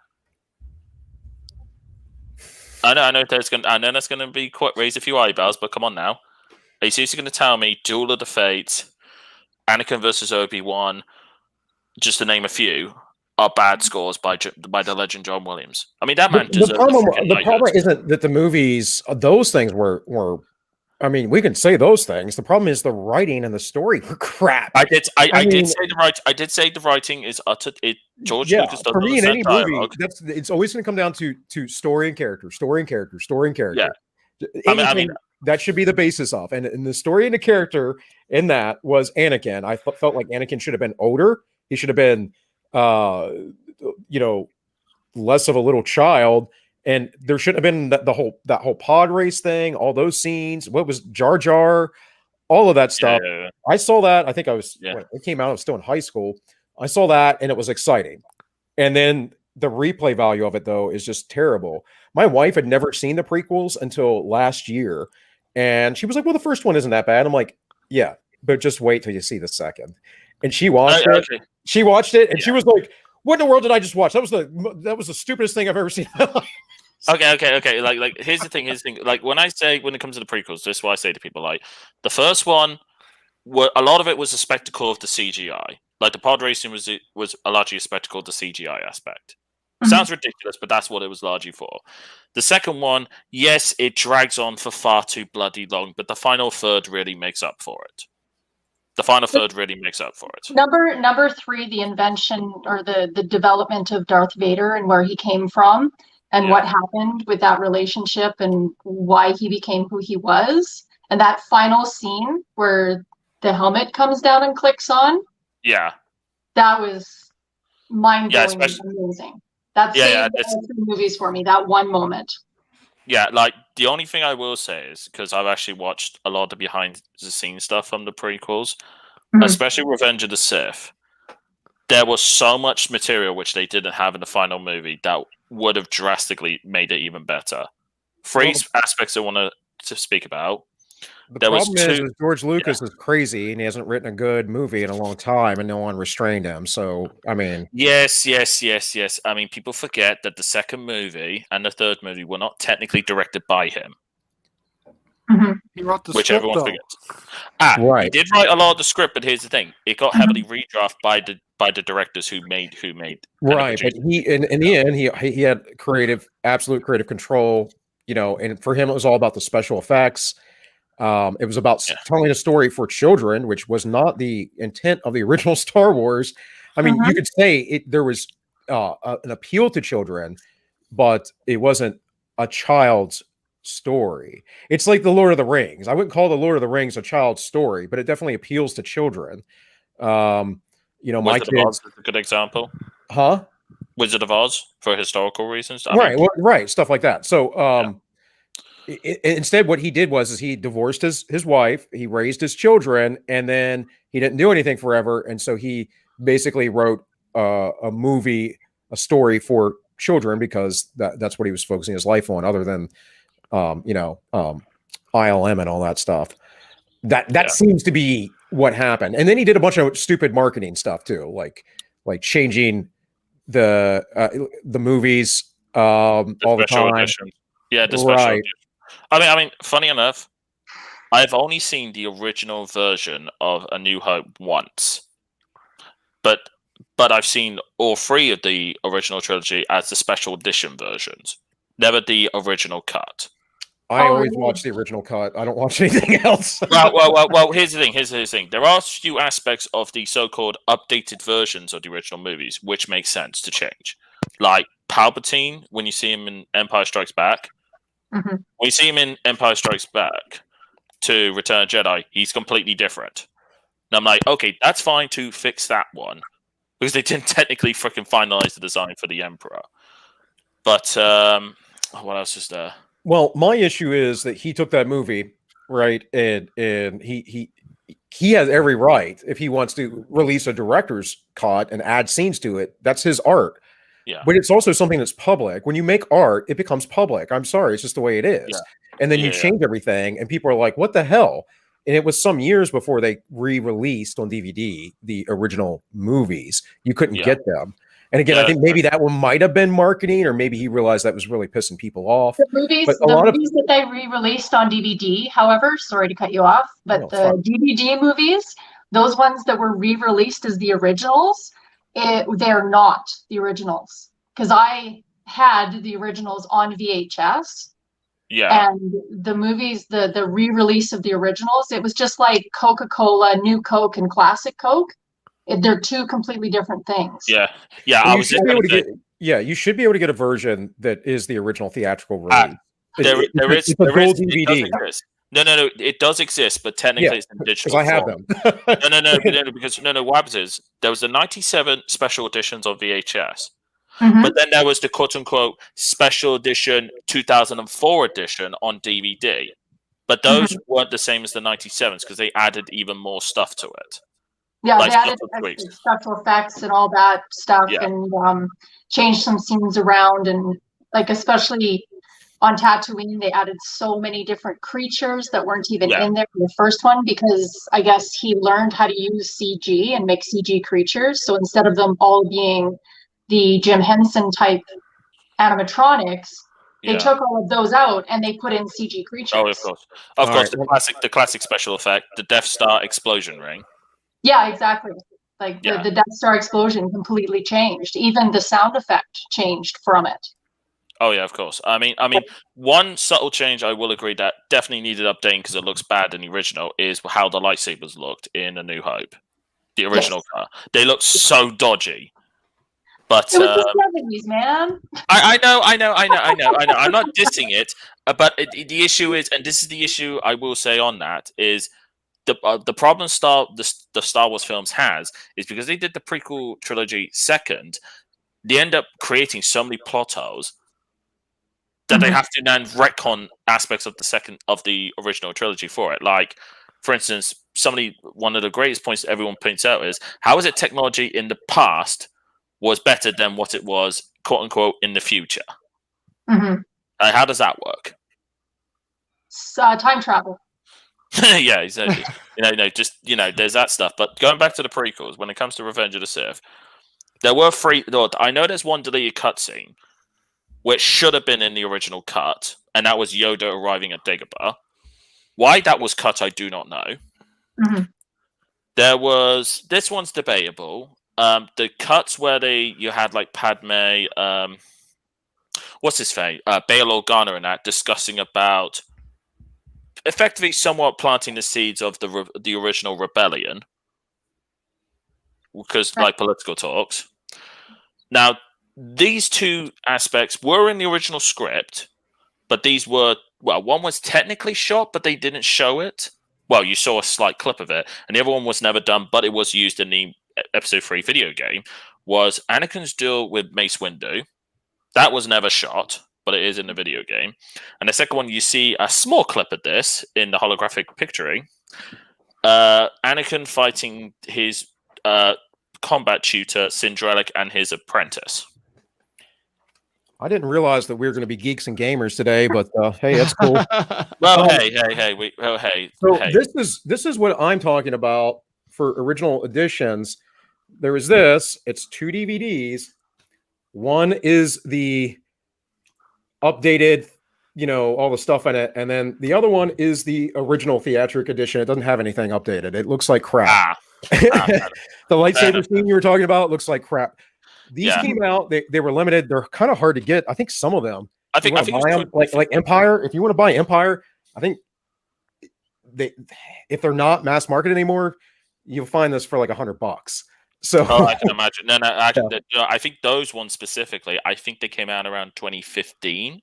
I know that's going to be quite raise a few eyebrows, but come on now. Are you seriously going to tell me Duel of the Fates, Anakin versus Obi-Wan, just to name a few, are bad scores by the legend John Williams? I mean, that man deserves the problem isn't that the movies, those things were. I mean, we can say those things. The problem is the writing and the story were crap. I did say the writing is utter. George Lucas does for me in any dialogue. movie, it's always going to come down to story and character. Yeah. I mean, that should be the basis of, and the story and the character in that was Anakin. I felt like Anakin should have been older. He should have been, less of a little child. And there shouldn't have been that whole pod race thing, all those scenes. What was Jar Jar, all of that stuff. Yeah. I saw that. I think I was when it came out. I was still in high school. I saw that, and it was exciting. And then the replay value of it, though, is just terrible. My wife had never seen the prequels until last year, and she was like, "Well, the first one isn't that bad." I'm like, "Yeah, but just wait till you see the second." And she watched it. Okay. She watched it, and she was like, "What in the world did I just watch? That was the stupidest thing I've ever seen in my life." Okay. Like, here's the thing. Like, when it comes to the prequels, this is what I say to people. Like, the first one, a lot of it was a spectacle of the CGI. Like, the pod racing was largely a spectacle of the CGI aspect. Sounds ridiculous, but that's what it was largely for. The second one, yes, it drags on for far too bloody long, but the final third really makes up for it. The final third really makes up for it. Number 3, the invention or the development of Darth Vader and where he came from and what happened with that relationship and why he became who he was. And that final scene where the helmet comes down and clicks on. Yeah. That was mind-blowing and amazing. That saved all 3 movies for me, that one moment. Yeah, like the only thing I will say is because I've actually watched a lot of behind the scenes stuff from the prequels, especially Revenge of the Sith. There was so much material which they didn't have in the final movie that would have drastically made it even better. 3 aspects I want to speak about. The problem is George Lucas is crazy and he hasn't written a good movie in a long time and no one restrained him. So, I mean... Yes. I mean, people forget that the second movie and the third movie were not technically directed by him. He wrote the which script, everyone though. forgets. Right. He did write a lot of the script, but here's the thing. It got heavily redrafted by the directors who made right, but he in the end he had absolute creative control, you know, and for him it was all about the special effects. It was about telling a story for children, which was not the intent of the original Star Wars. I mean, you could say there was an appeal to children, but it wasn't a child's story. It's like the Lord of the Rings. I wouldn't call the Lord of the Rings a child's story, but it definitely appeals to children. You know, my Wizard of Oz is a good example. Huh? Wizard of Oz for historical reasons. Right, stuff like that. So, instead, what he did was he divorced his wife, he raised his children, and then he didn't do anything forever. And so he basically wrote a story for children because that's what he was focusing his life on, other than ILM and all that stuff. That seems to be what happened. And then he did a bunch of stupid marketing stuff too, like changing the movies all the time. Edition. Yeah, the special edition. I mean, funny enough, I've only seen the original version of A New Hope once, but I've seen all 3 of the original trilogy as the special edition versions, never the original cut. I always watch the original cut. I don't watch anything else. well, here's the thing. There are a few aspects of the so-called updated versions of the original movies which make sense to change, like Palpatine when you see him in Empire Strikes Back. When you see him in Empire Strikes Back to Return of the Jedi, he's completely different. And I'm like, okay, that's fine to fix that one because they didn't technically freaking finalize the design for the Emperor. But what else is there? Well, my issue is that he took that movie, right, and he has every right if he wants to release a director's cut and add scenes to it. That's his art. Yeah. But it's also something that's public. When you make art, it becomes public. I'm sorry, it's just the way it is. Yeah. And then you change everything, and people are like, "What the hell?" And it was some years before they re-released on DVD the original movies. You couldn't get them. And again, I think maybe that one might have been marketing, or maybe he realized that was really pissing people off. The movies that they re-released on DVD, however, sorry to cut you off, but DVD movies, those ones that were re-released as the originals, they're not the originals. Because I had the originals on VHS. Yeah. And the movies, the re-release of the originals, it was just like Coca-Cola, New Coke, and Classic Coke. They're 2 completely different things. Yeah. Well, you should be able to get a version that is the original theatrical release. There is DVD. No, it does exist, but technically it's in digital. Because I have them. no. What happens is there was the 97 special editions on VHS, but then there was the quote-unquote special edition 2004 edition on DVD. But those weren't the same as the 97s because they added even more stuff to it. Yeah, they added special effects and all that stuff, and changed some scenes around, and like especially on Tatooine, they added so many different creatures that weren't even in there in the first one because I guess he learned how to use CG and make CG creatures. So instead of them all being the Jim Henson type animatronics, they took all of those out and they put in CG creatures. Oh, of course, the classic special effect, the Death Star explosion ring. Yeah, exactly. Like the Death Star explosion completely changed. Even the sound effect changed from it. Oh yeah, of course. I mean, one subtle change I will agree that definitely needed updating because it looks bad in the original is how the lightsabers looked in A New Hope. The original car, they look so dodgy. But It was the 70s, man. I know. I'm not dissing it, but the issue is, and this is the issue I will say on that is the problem the Star Wars films has is because they did the prequel trilogy second, they end up creating so many plot holes that they have to then retcon aspects of the original trilogy for it. Like, for instance, one of the greatest points everyone points out is how is it technology in the past was better than what it was, quote unquote, in the future? How does that work? Time travel. Yeah, exactly. There's that stuff. But going back to the prequels, when it comes to Revenge of the Sith, there were three. I know there's one deleted cutscene, which should have been in the original cut, and that was Yoda arriving at Dagobah. Why that was cut, I do not know. There was this one's debatable. The cuts where you had like Padme, what's his face, Bail Organa, and that discussing about effectively somewhat planting the seeds of the original rebellion, because like political talks. Now, these two aspects were in the original script, but these were one was technically shot, but they didn't show it. Well, you saw a slight clip of it, and the other one was never done, but it was used in the Episode 3 video game. Was Anakin's duel with Mace Windu. That was never shot, but it is in the video game. And the second one, you see a small clip of this in the holographic picturing. Anakin fighting his combat tutor, Cinderelic, and his apprentice. I didn't realize that we were going to be geeks and gamers today, but hey, that's cool. Well, hey. So this is what I'm talking about for original editions. There is this. It's 2 DVDs. One is the updated, all the stuff in it, and then the other one is the original theatric edition. It doesn't have anything updated. It looks like crap. The lightsaber scene you were talking about looks like crap. These came out. They were limited. They're kind of hard to get. I think some of them. I think buy them, like Empire. If you want to buy Empire, I think if they're not mass market anymore, you'll find this for like $100. So I can imagine. No, I think those ones specifically. I think they came out around 2015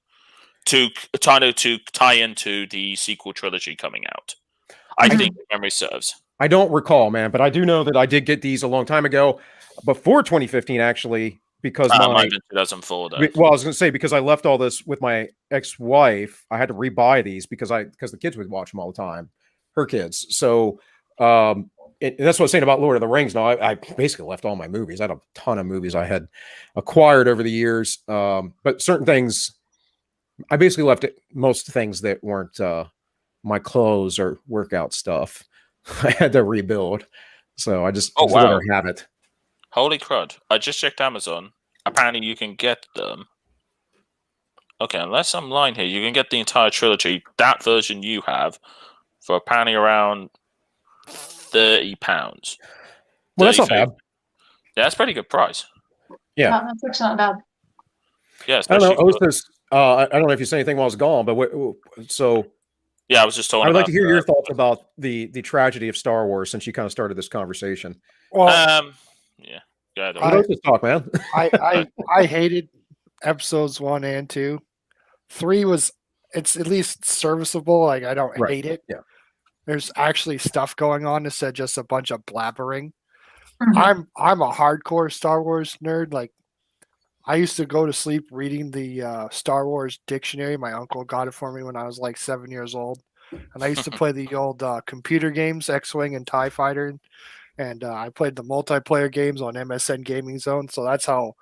to tie into the sequel trilogy coming out. I think memory serves. I don't recall, man, but I do know that I did get these a long time ago, before 2015, actually, because mine in 2004. Though. Well, I was going to say because I left all this with my ex-wife, I had to rebuy these because the kids would watch them all the time, her kids. So, and that's what I was saying about Lord of the Rings. Now, I basically left all my movies. I had a ton of movies I had acquired over the years, but certain things, I basically left most things that weren't my clothes or workout stuff. I had to rebuild, so I just let her have it. Holy crud! I just checked Amazon. Apparently, you can get them. Okay, unless I'm lying here, you can get the entire trilogy, that version you have, for apparently around £30. Well, that's not bad. Yeah, that's a pretty good price. Yeah, that's actually not bad. Yeah, I don't know. I don't know if you said anything while I was gone, but yeah, I was just talking. I'd like to hear your thoughts about the tragedy of Star Wars since you kind of started this conversation. Well, yeah, go ahead. Let's talk, man. I hated episodes 1 and 2. 3 it's at least serviceable. Like I don't hate it. Yeah, there's actually stuff going on instead of just a bunch of blabbering. I'm a hardcore Star Wars nerd. Like I used to go to sleep reading the Star Wars dictionary. My uncle got it for me when I was like 7 years old. And I used to play the old computer games, X-Wing and TIE Fighter. And I played the multiplayer games on MSN Gaming Zone. So that's how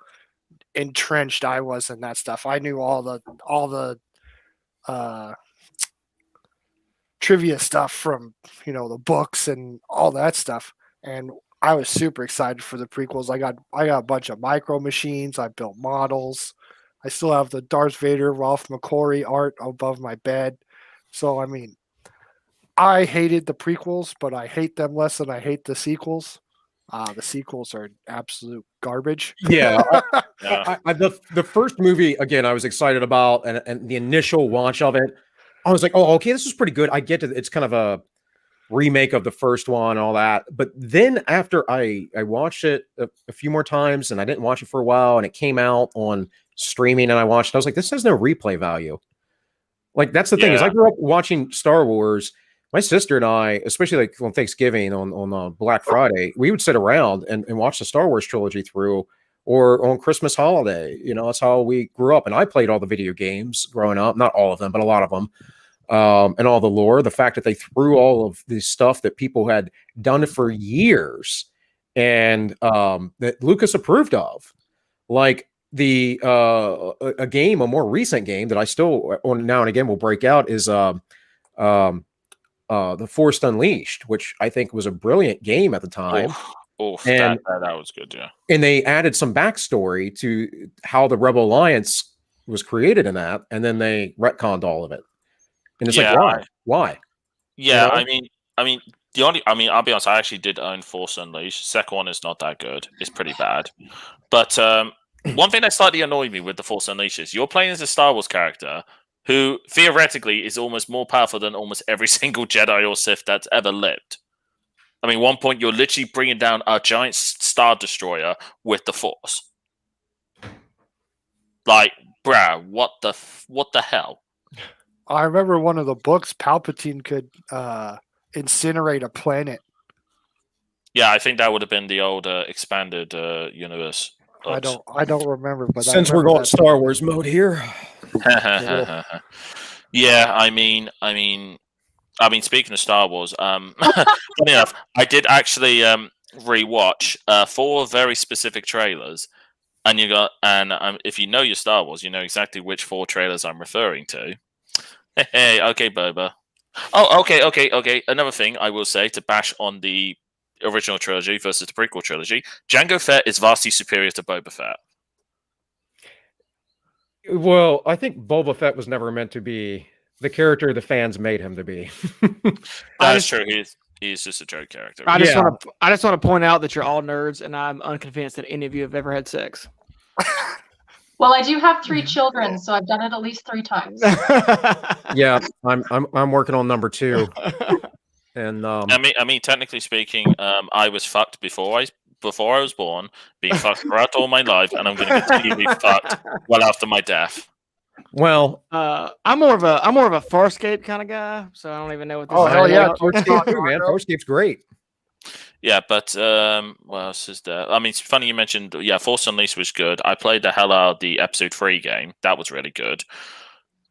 entrenched I was in that stuff. I knew all the trivia stuff from, the books and all that stuff. And I was super excited for the prequels. I got a bunch of micro machines. I built models. I still have the Darth Vader, Ralph McQuarrie art above my bed. So, I mean, I hated the prequels, but I hate them less than I hate the sequels. The sequels are absolute garbage. Yeah, Yeah. the first movie again, I was excited about, and the initial launch of it, I was like, oh, okay, this is pretty good. I get it. It's kind of a remake of the first one, all that. But then after I watched it a few more times, and I didn't watch it for a while, and it came out on streaming, and I watched it, I was like, this has no replay value. Like that's the thing is, I grew up watching Star Wars. My sister and I, especially like on Thanksgiving, on Black Friday, we would sit around and watch the Star Wars trilogy through, or on Christmas holiday. You know, that's how we grew up. And I played all the video games growing up, not all of them, but a lot of them, and all the lore. The fact that they threw all of this stuff that people had done for years, and that Lucas approved of, like a game, a more recent game that I still on now and again will break out is The Force Unleashed, which I think was a brilliant game at the time. And that was good, yeah. And they added some backstory to how the Rebel Alliance was created in that, and then they retconned all of it. And it's like, why? Yeah, you know? I mean, I'll be honest, I actually did own Force Unleashed. Second one is not that good. It's pretty bad. But one thing that slightly annoyed me with The Force Unleashed is you're playing as a Star Wars character who theoretically is almost more powerful than almost every single Jedi or Sith that's ever lived. I mean, one point you're literally bringing down a giant Star Destroyer with the Force. Like, bruh, what the hell? I remember one of the books, Palpatine could incinerate a planet. Yeah, I think that would have been the old expanded universe. I don't remember, but since we're going Star Wars mode here. Yeah, I mean, speaking of Star Wars, funny enough, I did actually rewatch 4 very specific trailers, and if you know your Star Wars, you know exactly which 4 trailers I'm referring to. Hey, okay, Boba. Oh, okay. Another thing I will say to bash on the original trilogy versus the prequel trilogy: Jango Fett is vastly superior to Boba Fett. Well, I think Boba Fett was never meant to be the character the fans made him to be. That's true. He's just a joke character. I just want to point out that you're all nerds, and I'm unconvinced that any of you have ever had sex. Well, I do have 3 children, so I've done it at least 3 times. Yeah, I'm working on number 2. And I mean, technically speaking, I was fucked before I was born, being fucked throughout all my life, and I'm going to continue to be fucked well after my death. Well, I'm more of a Farscape kind of guy, so I don't even know what this is. Oh, hell yeah. Farscape too, man. Farscape's great. Yeah, but what else is there? I mean, it's funny you mentioned, Force Unleashed was good. I played the hell out of the Episode 3 game. That was really good.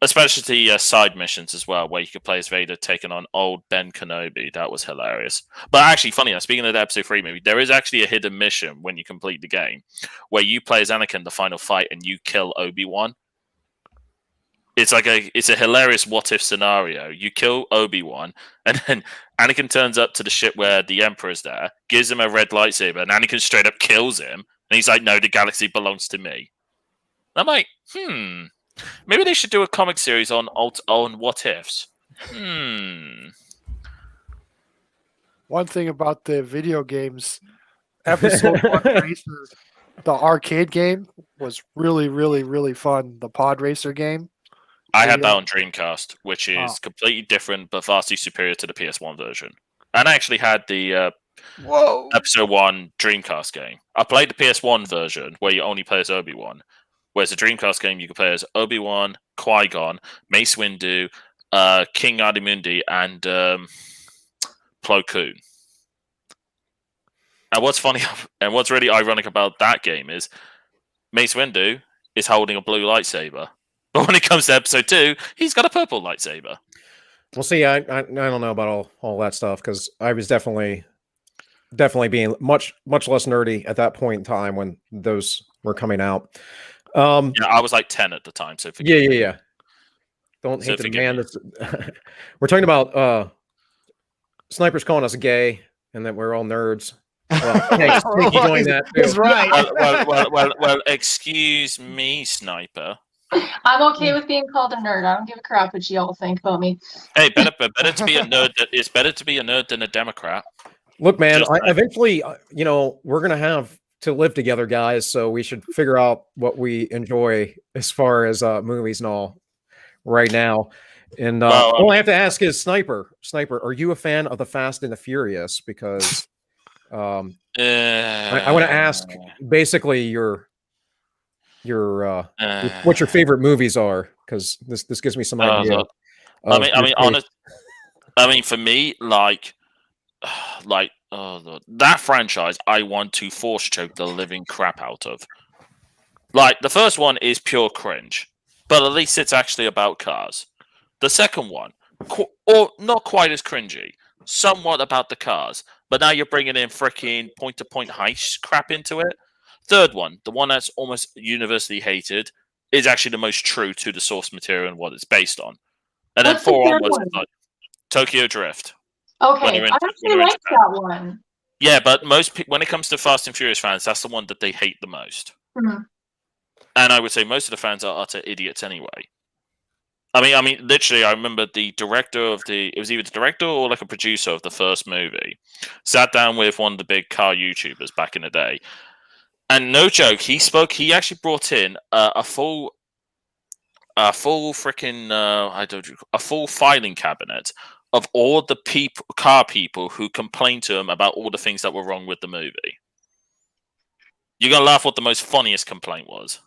Especially the side missions as well, where you could play as Vader taking on old Ben Kenobi. That was hilarious. But actually, funny enough, speaking of the Episode 3 movie, there is actually a hidden mission when you complete the game, where you play as Anakin the final fight and you kill Obi-Wan. It's a hilarious what-if scenario. You kill Obi-Wan, and then Anakin turns up to the ship where the Emperor's there, gives him a red lightsaber, and Anakin straight up kills him. And he's like, no, the galaxy belongs to me. And I'm like, maybe they should do a comic series on what ifs. One thing about the video games, Episode 1 Racer, the arcade game was really, really, really fun. The Pod Racer game. I had that on Dreamcast, which is completely different but vastly superior to the PS1 version. And I actually had the Episode 1 Dreamcast game. I played the PS1 version where you only play as Obi-Wan. Whereas the Dreamcast game, you can play as Obi-Wan, Qui-Gon, Mace Windu, King Adimundi, and Plo Koon. And what's funny and what's really ironic about that game is Mace Windu is holding a blue lightsaber. But when it comes to Episode 2, he's got a purple lightsaber. Well, see, I don't know about all that stuff, because I was definitely being much less nerdy at that point in time when those were coming out. I was like 10 at the time, so yeah. Don't hate the man that's. We're talking about snipers calling us gay and that we're all nerds. Well, thanks for doing that too. That's right. Well, excuse me, Sniper. I'm okay with being called a nerd. I don't give a crap what you all think about me. Hey, better to be a nerd. It's better to be a nerd than a Democrat. Look, man, Just saying. eventually, we're gonna have to live together, guys. So we should figure out what we enjoy as far as movies and all right now. And Well, all I have to ask is, Sniper, are you a fan of the Fast and the Furious? Because I want to ask basically what your favorite movies are, because this gives me some idea. I mean, for me, like that franchise, I want to force choke the living crap out of. Like, the first one is pure cringe, but at least it's actually about cars. The second one, or not quite as cringy, somewhat about the cars, but now you're bringing in freaking point-to-point heist crap into it. Third one, the one that's almost universally hated, is actually the most true to the source material and what it's based on. And What's then the 4 third onwards, one? Tokyo Drift. Okay, I actually like that one. Yeah, but most when it comes to Fast and Furious fans, that's the one that they hate the most. Mhm. And I would say most of the fans are utter idiots anyway. I mean, literally, I remember the director of it was either the director or like a producer of the first movie, sat down with one of the big car YouTubers back in the day, and no joke, he actually brought in a full freaking a full filing cabinet of all the car people who complained to him about all the things that were wrong with the movie. You're gonna laugh what the most funniest complaint was.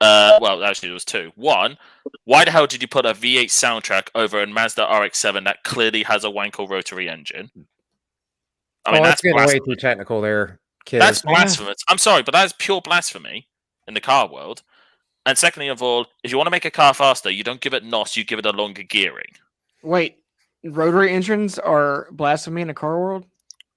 Well, actually, there was two. One, why the hell did you put a V8 soundtrack over a Mazda RX-7 that clearly has a wanko rotary engine? I mean, that's getting way too technical there, kids. That's blasphemous. I'm sorry, but that is pure blasphemy in the car world. And secondly of all, if you want to make a car faster, you don't give it NOS, you give it a longer gearing. Wait, rotary engines are blasphemy in the car world?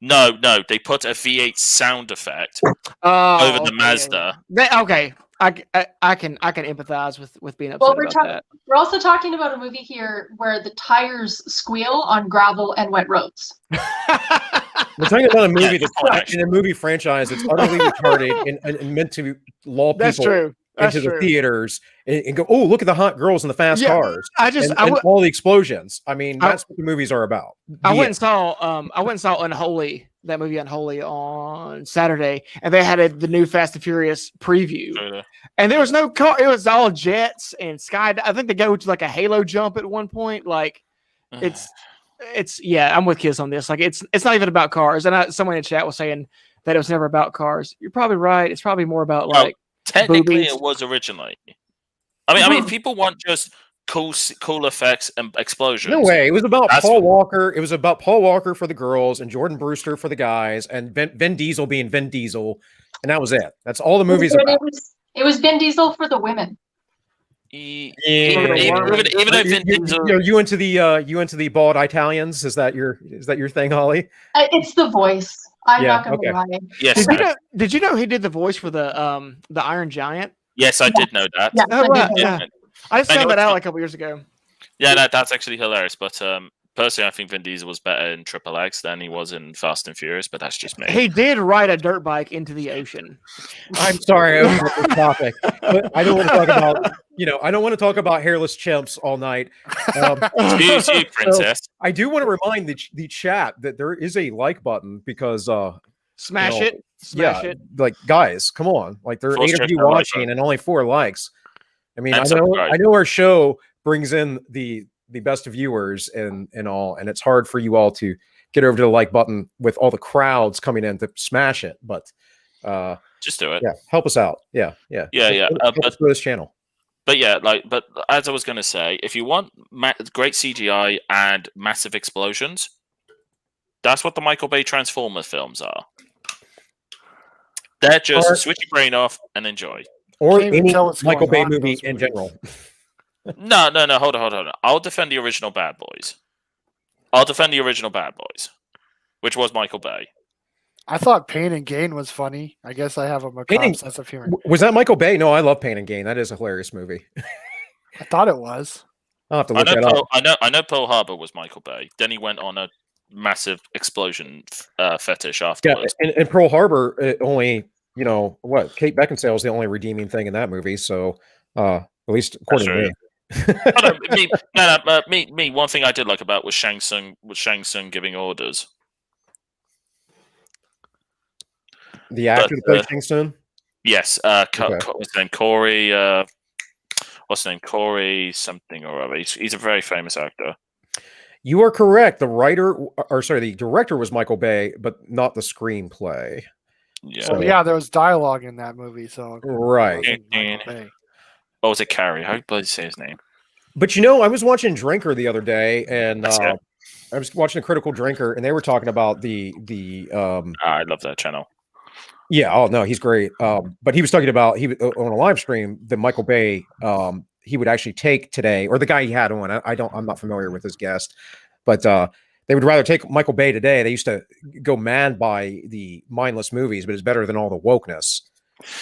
No, they put a V8 sound effect over the Mazda. Okay, I can empathize with being upset about that. We're also talking about a movie here where the tires squeal on gravel and wet roads. We're talking about a movie that's in a movie franchise that's utterly retarded and meant to lull people into the theaters and go, oh, look at the hot girls in the fast cars. And all the explosions. I mean, that's what the movies are about. I went and saw Unholy, that movie Unholy, on Saturday, and they had the new Fast and Furious preview. And there was no car, it was all jets and sky. I think they go to like a halo jump at one point. Like it's I'm with Kiss on this. Like it's not even about cars. And someone in the chat was saying that it was never about cars. You're probably right. It's probably more about like technically it was originally. I mean, if people want just cool effects and explosions. No way. It was about Paul Walker. It was about Paul Walker for the girls and Jordan Brewster for the guys, and Vin Diesel being Vin Diesel, and that was it. That's all the movie's about. It was Vin Diesel for the women. Even though Vin Diesel, you into the bald Italians? Is that your thing, Holly? It's the voice. I'm not gonna lie. Yes. Did you know he did the voice for the Iron Giant? Yes, I did know that. Yeah. I just found that out like a couple years ago. Yeah, that's actually hilarious. But personally, I think Vin Diesel was better in Triple X than he was in Fast and Furious. But that's just me. He did ride a dirt bike into the ocean. I'm sorry, I opened up this topic, but I don't want to talk about. I don't want to talk about hairless chimps all night. Excuse you, princess. So I do want to remind the chat that there is a like button because smash it. Like, guys, come on. Like, there are 8 of you watching and only 4 likes. I mean, I know our show brings in the best viewers and all, and it's hard for you all to get over to the like button with all the crowds coming in to smash it. But just do it. Yeah, help us out. Yeah. Help us grow this channel. But but as I was going to say, if you want great CGI and massive explosions, that's what the Michael Bay Transformer films are. They're just switch your brain off and enjoy. Or any Michael Bay movie in general. No. Hold on. I'll defend the original Bad Boys. Which was Michael Bay. I thought Pain and Gain was funny. I guess I have a macabre sense of humor. Was that Michael Bay? No, I love Pain and Gain. That is a hilarious movie. I thought it was. I'll have to look that up. I know Pearl Harbor was Michael Bay. Then he went on a massive explosion fetish afterwards. Yeah, and Pearl Harbor only, Kate Beckinsale is the only redeeming thing in that movie. So at least according to me. Me. One thing I did like about was Shang Tsung giving orders. The actor that played Shang Tsung? Yes. Okay. What's his name? Corey. What's his name? Corey something or other. He's a very famous actor. You are correct. The director was Michael Bay, but not the screenplay. Yeah. So- yeah, there was dialogue in that movie, so Right. it wasn't Michael Bay. Oh, was it Carrie? How do you say his name? But you know, I was watching Drinker the other day, and That's it. I was watching a Critical Drinker, and they were talking about the I love that channel. yeah, oh no, he's great. But he was talking about on a live stream that Michael Bay he would actually take today, or the guy he had on. I'm not familiar with his guest, but they would rather take Michael Bay today. They used to go mad by the mindless movies, but it's better than all the wokeness.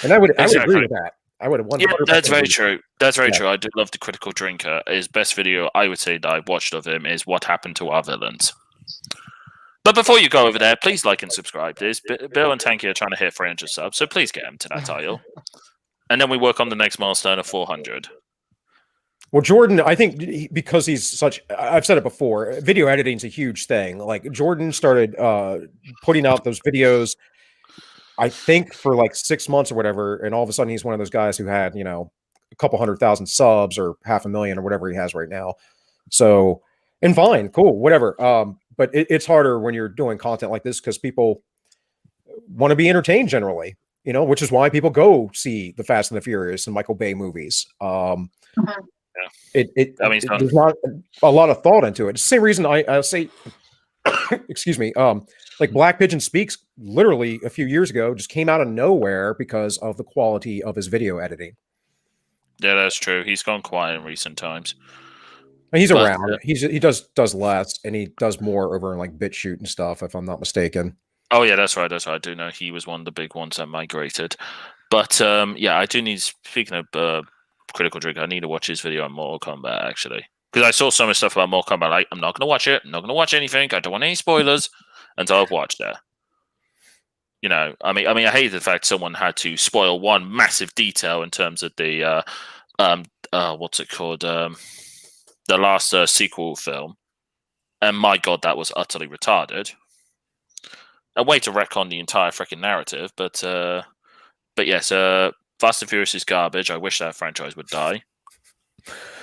And I would agree with that. I would have won. Yeah, that's very true. That's very true. I do love the Critical Drinker. His best video I would say that I've watched of him is What Happened to Our Villains. But before you go over there, please like and subscribe. Bill and Tanky are trying to hit 300 subs, so please get them to that title. And then we work on the next milestone of 400. Well, Jordan, I think because he's such, I've said it before, video editing is a huge thing. Like Jordan started putting out those videos, I think for like 6 months or whatever. And all of a sudden he's one of those guys who had, a couple 100,000 subs or 500,000 or whatever he has right now. So, and fine, cool, whatever. But it's harder when you're doing content like this because people want to be entertained generally, which is why people go see the Fast and the Furious and Michael Bay movies. There's not a lot of thought into it. It's the same reason I say, excuse me, like Black Pigeon Speaks literally a few years ago just came out of nowhere because of the quality of his video editing. Yeah, that's true. He's gone quiet in recent times. And he's around. He does less, and he does more over in like BitChute and stuff, if I'm not mistaken. Oh yeah, that's right. That's right. I do know he was one of the big ones that migrated. But yeah, I do need. Speaking of Critical Drink, I need to watch his video on Mortal Kombat actually, because I saw some of the stuff about Mortal Kombat. Like, I'm not going to watch it. I'm not going to watch anything. I don't want any spoilers until I've watched it. I mean, I hate the fact someone had to spoil one massive detail in terms of the what's it called? The last sequel film, and my god, that was utterly retarded. A way to retcon the entire freaking narrative, but yes, Fast and Furious is garbage. I wish that franchise would die.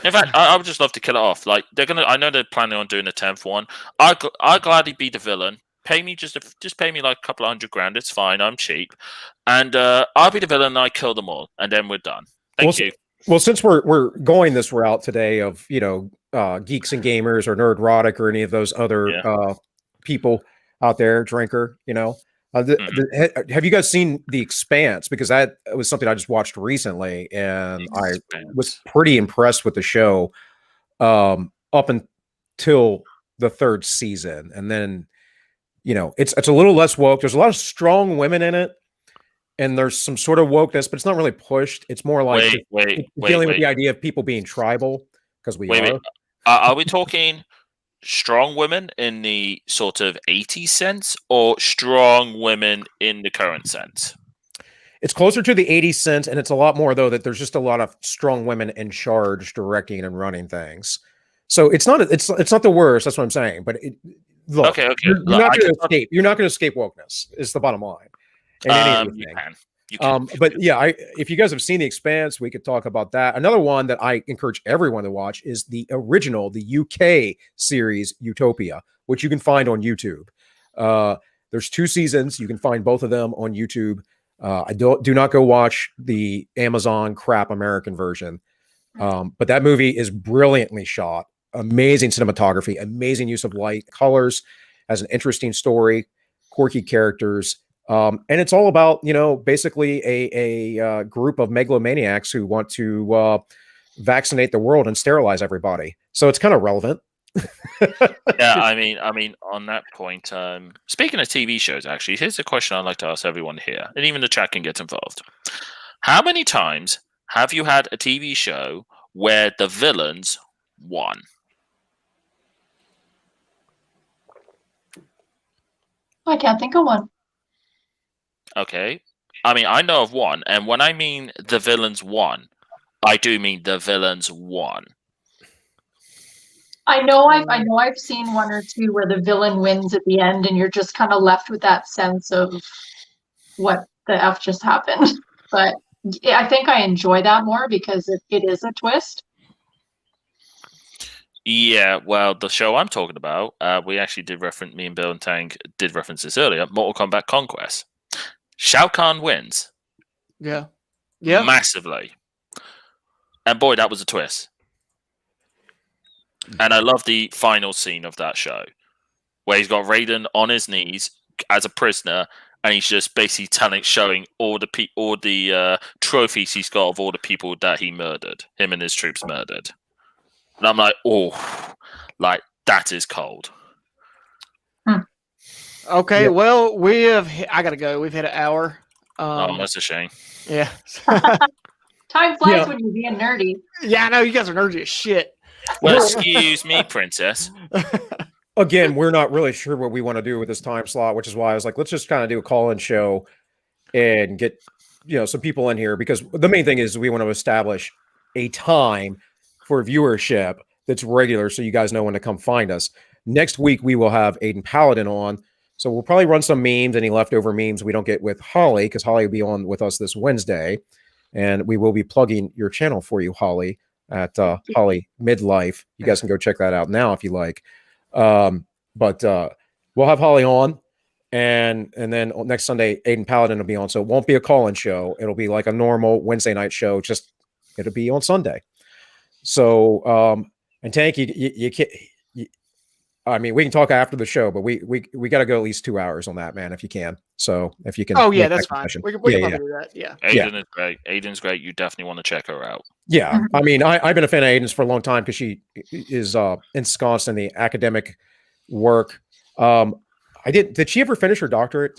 In fact, I would just love to kill it off. Like I know they're planning on doing a 10th one. I'll gladly be the villain. Pay me just pay me like a couple of $100,000. It's fine. I'm cheap, and I'll be the villain. And I kill them all, and then we're done. Thank you. Well, since we're going this route today of Geeks and Gamers or Nerdrotic or any of those other people out there, Drinker, have you guys seen The Expanse? Because that was something I just watched recently, and I was pretty impressed with the show up until the 3rd season, and then it's a little less woke. There's a lot of strong women in it. And there's some sort of wokeness, but it's not really pushed. It's more like dealing with the idea of people being tribal, because we are. Are we talking strong women in the sort of 80s sense, or strong women in the current sense? It's closer to the 80s sense, and it's a lot more, though, that there's just a lot of strong women in charge, directing and running things. So it's not the worst. That's what I'm saying. But look, okay. You're not going to escape. You're not going to escape wokeness. Is the bottom line. You can. But yeah, if you guys have seen The Expanse, we could talk about that. Another one that I encourage everyone to watch is the original, the UK series Utopia, which you can find on YouTube. There's 2 seasons. You can find both of them on YouTube. Do not go watch the Amazon crap American version. But that movie is brilliantly shot, amazing cinematography, amazing use of light, colors, has an interesting story, quirky characters. And it's all about, basically a group of megalomaniacs who want to vaccinate the world and sterilize everybody. So it's kind of relevant. Yeah, I mean, on that point, speaking of TV shows, actually, here's a question I'd like to ask everyone here, and even the chat can get involved. How many times have you had a TV show where the villains won? I can't think of one. Okay. I mean, I know of one, and when I mean the villains won, I do mean the villains won. I know I've seen 1 or 2 where the villain wins at the end, and you're just kind of left with that sense of what the F just happened. But I think I enjoy that more because it is a twist. Yeah, well, the show I'm talking about, we actually did reference, me and Bill and Tank did reference this earlier, Mortal Kombat Conquest. Shao Kahn wins. Yeah. Yeah. Massively. And boy, that was a twist. And I love the final scene of that show, where he's got Raiden on his knees as a prisoner, and he's just basically showing all the trophies he's got of all the people that he murdered, him and his troops murdered. And I'm like, oh, like that is cold. Okay, Yeah. well, I gotta go. We've hit an hour. Oh, that's a shame. Yeah. Time flies Yeah. when you're being nerdy. Yeah, I know you guys are nerdy as shit. Well, excuse me, princess. Again, we're not really sure what we want to do with this time slot, which is why I was like, let's just kind of do a call-in show and get some people in here, because the main thing is we want to establish a time for viewership that's regular, so you guys know when to come find us. Next week we will have Aiden Paladin on, so we'll probably run some memes, any leftover memes we don't get with Holly, because Holly will be on with us this Wednesday, and we will be plugging your channel for you, Holly, at Holly Midlife. You guys can go check that out now if you like. But we'll have Holly on, and then next Sunday Aiden Paladin will be on, so it won't be a call-in show. It'll be like a normal Wednesday night show, just it'll be on Sunday. So and Tank, you can't, I mean, we can talk after the show, but we got to go at least 2 hours on that, man, if you can. So if you can. Oh yeah, make that's that fine. concession. We can Yeah. probably do that. Yeah. Aiden is great. Aiden's great. You definitely want to check her out. Yeah, I mean, I've been a fan of Aiden's for a long time because she is ensconced in the academic work. Did she ever finish her doctorate?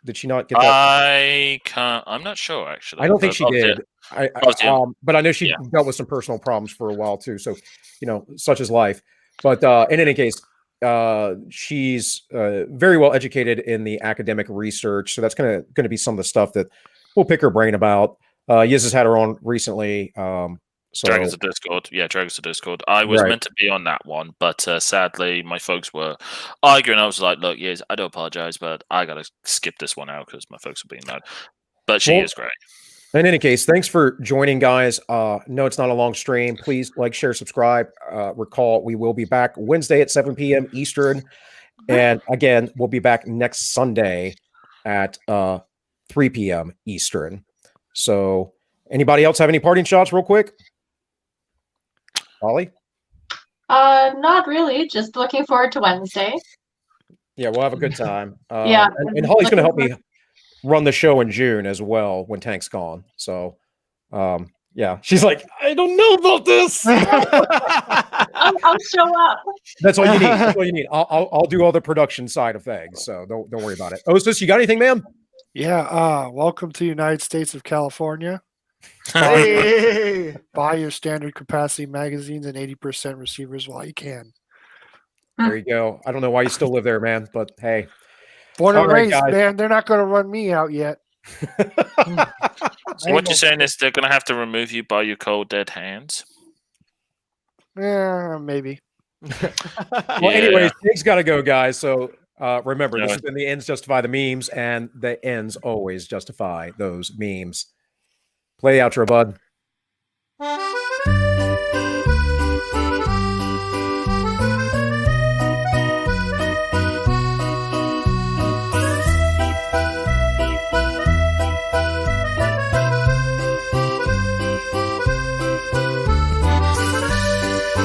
Did she not get that? I'm not sure actually. I don't think she did. But I know she Yeah. dealt with some personal problems for a while too. So, such is life. But in any case, she's very well educated in the academic research. So that's going to be some of the stuff that we'll pick her brain about. Yiz has had her on recently. So Dragons of Discord. Yeah, Dragons of Discord. I was Right. meant to be on that one, but sadly, my folks were arguing. I was like, look, yes, I do apologize, but I got to skip this one out because my folks are being loud. But she Well, is great. In any case, thanks for joining, guys. No, it's not a long stream. Please like, share, subscribe. Recall, we will be back Wednesday at 7 p.m. Eastern. And again, we'll be back next Sunday at 3 p.m. Eastern. So anybody else have any parting shots real quick? Holly? Not really. Just looking forward to Wednesday. Yeah, we'll have a good time. Yeah. And Holly's going to help me run the show in June as well when Tank's gone. So, yeah, she's like, I don't know about this. I'll show up. That's all you need. That's all you need. I'll do all the production side of things. So don't worry about it. Ostis, you got anything, ma'am? Yeah. Welcome to United States of California. Hey. Buy your standard capacity magazines and 80% receivers while you can. There you go. I don't know why you still live there, man, but hey. Born and All right, raised, guys. man. They're not going to run me out yet. So what you're saying is they're going to have to remove you by your cold, dead hands? Yeah, maybe. Well, anyways, Tank's got to go, guys. So remember, this Yeah. has been the ends justify the memes, and the ends always justify those memes. Play the outro, bud.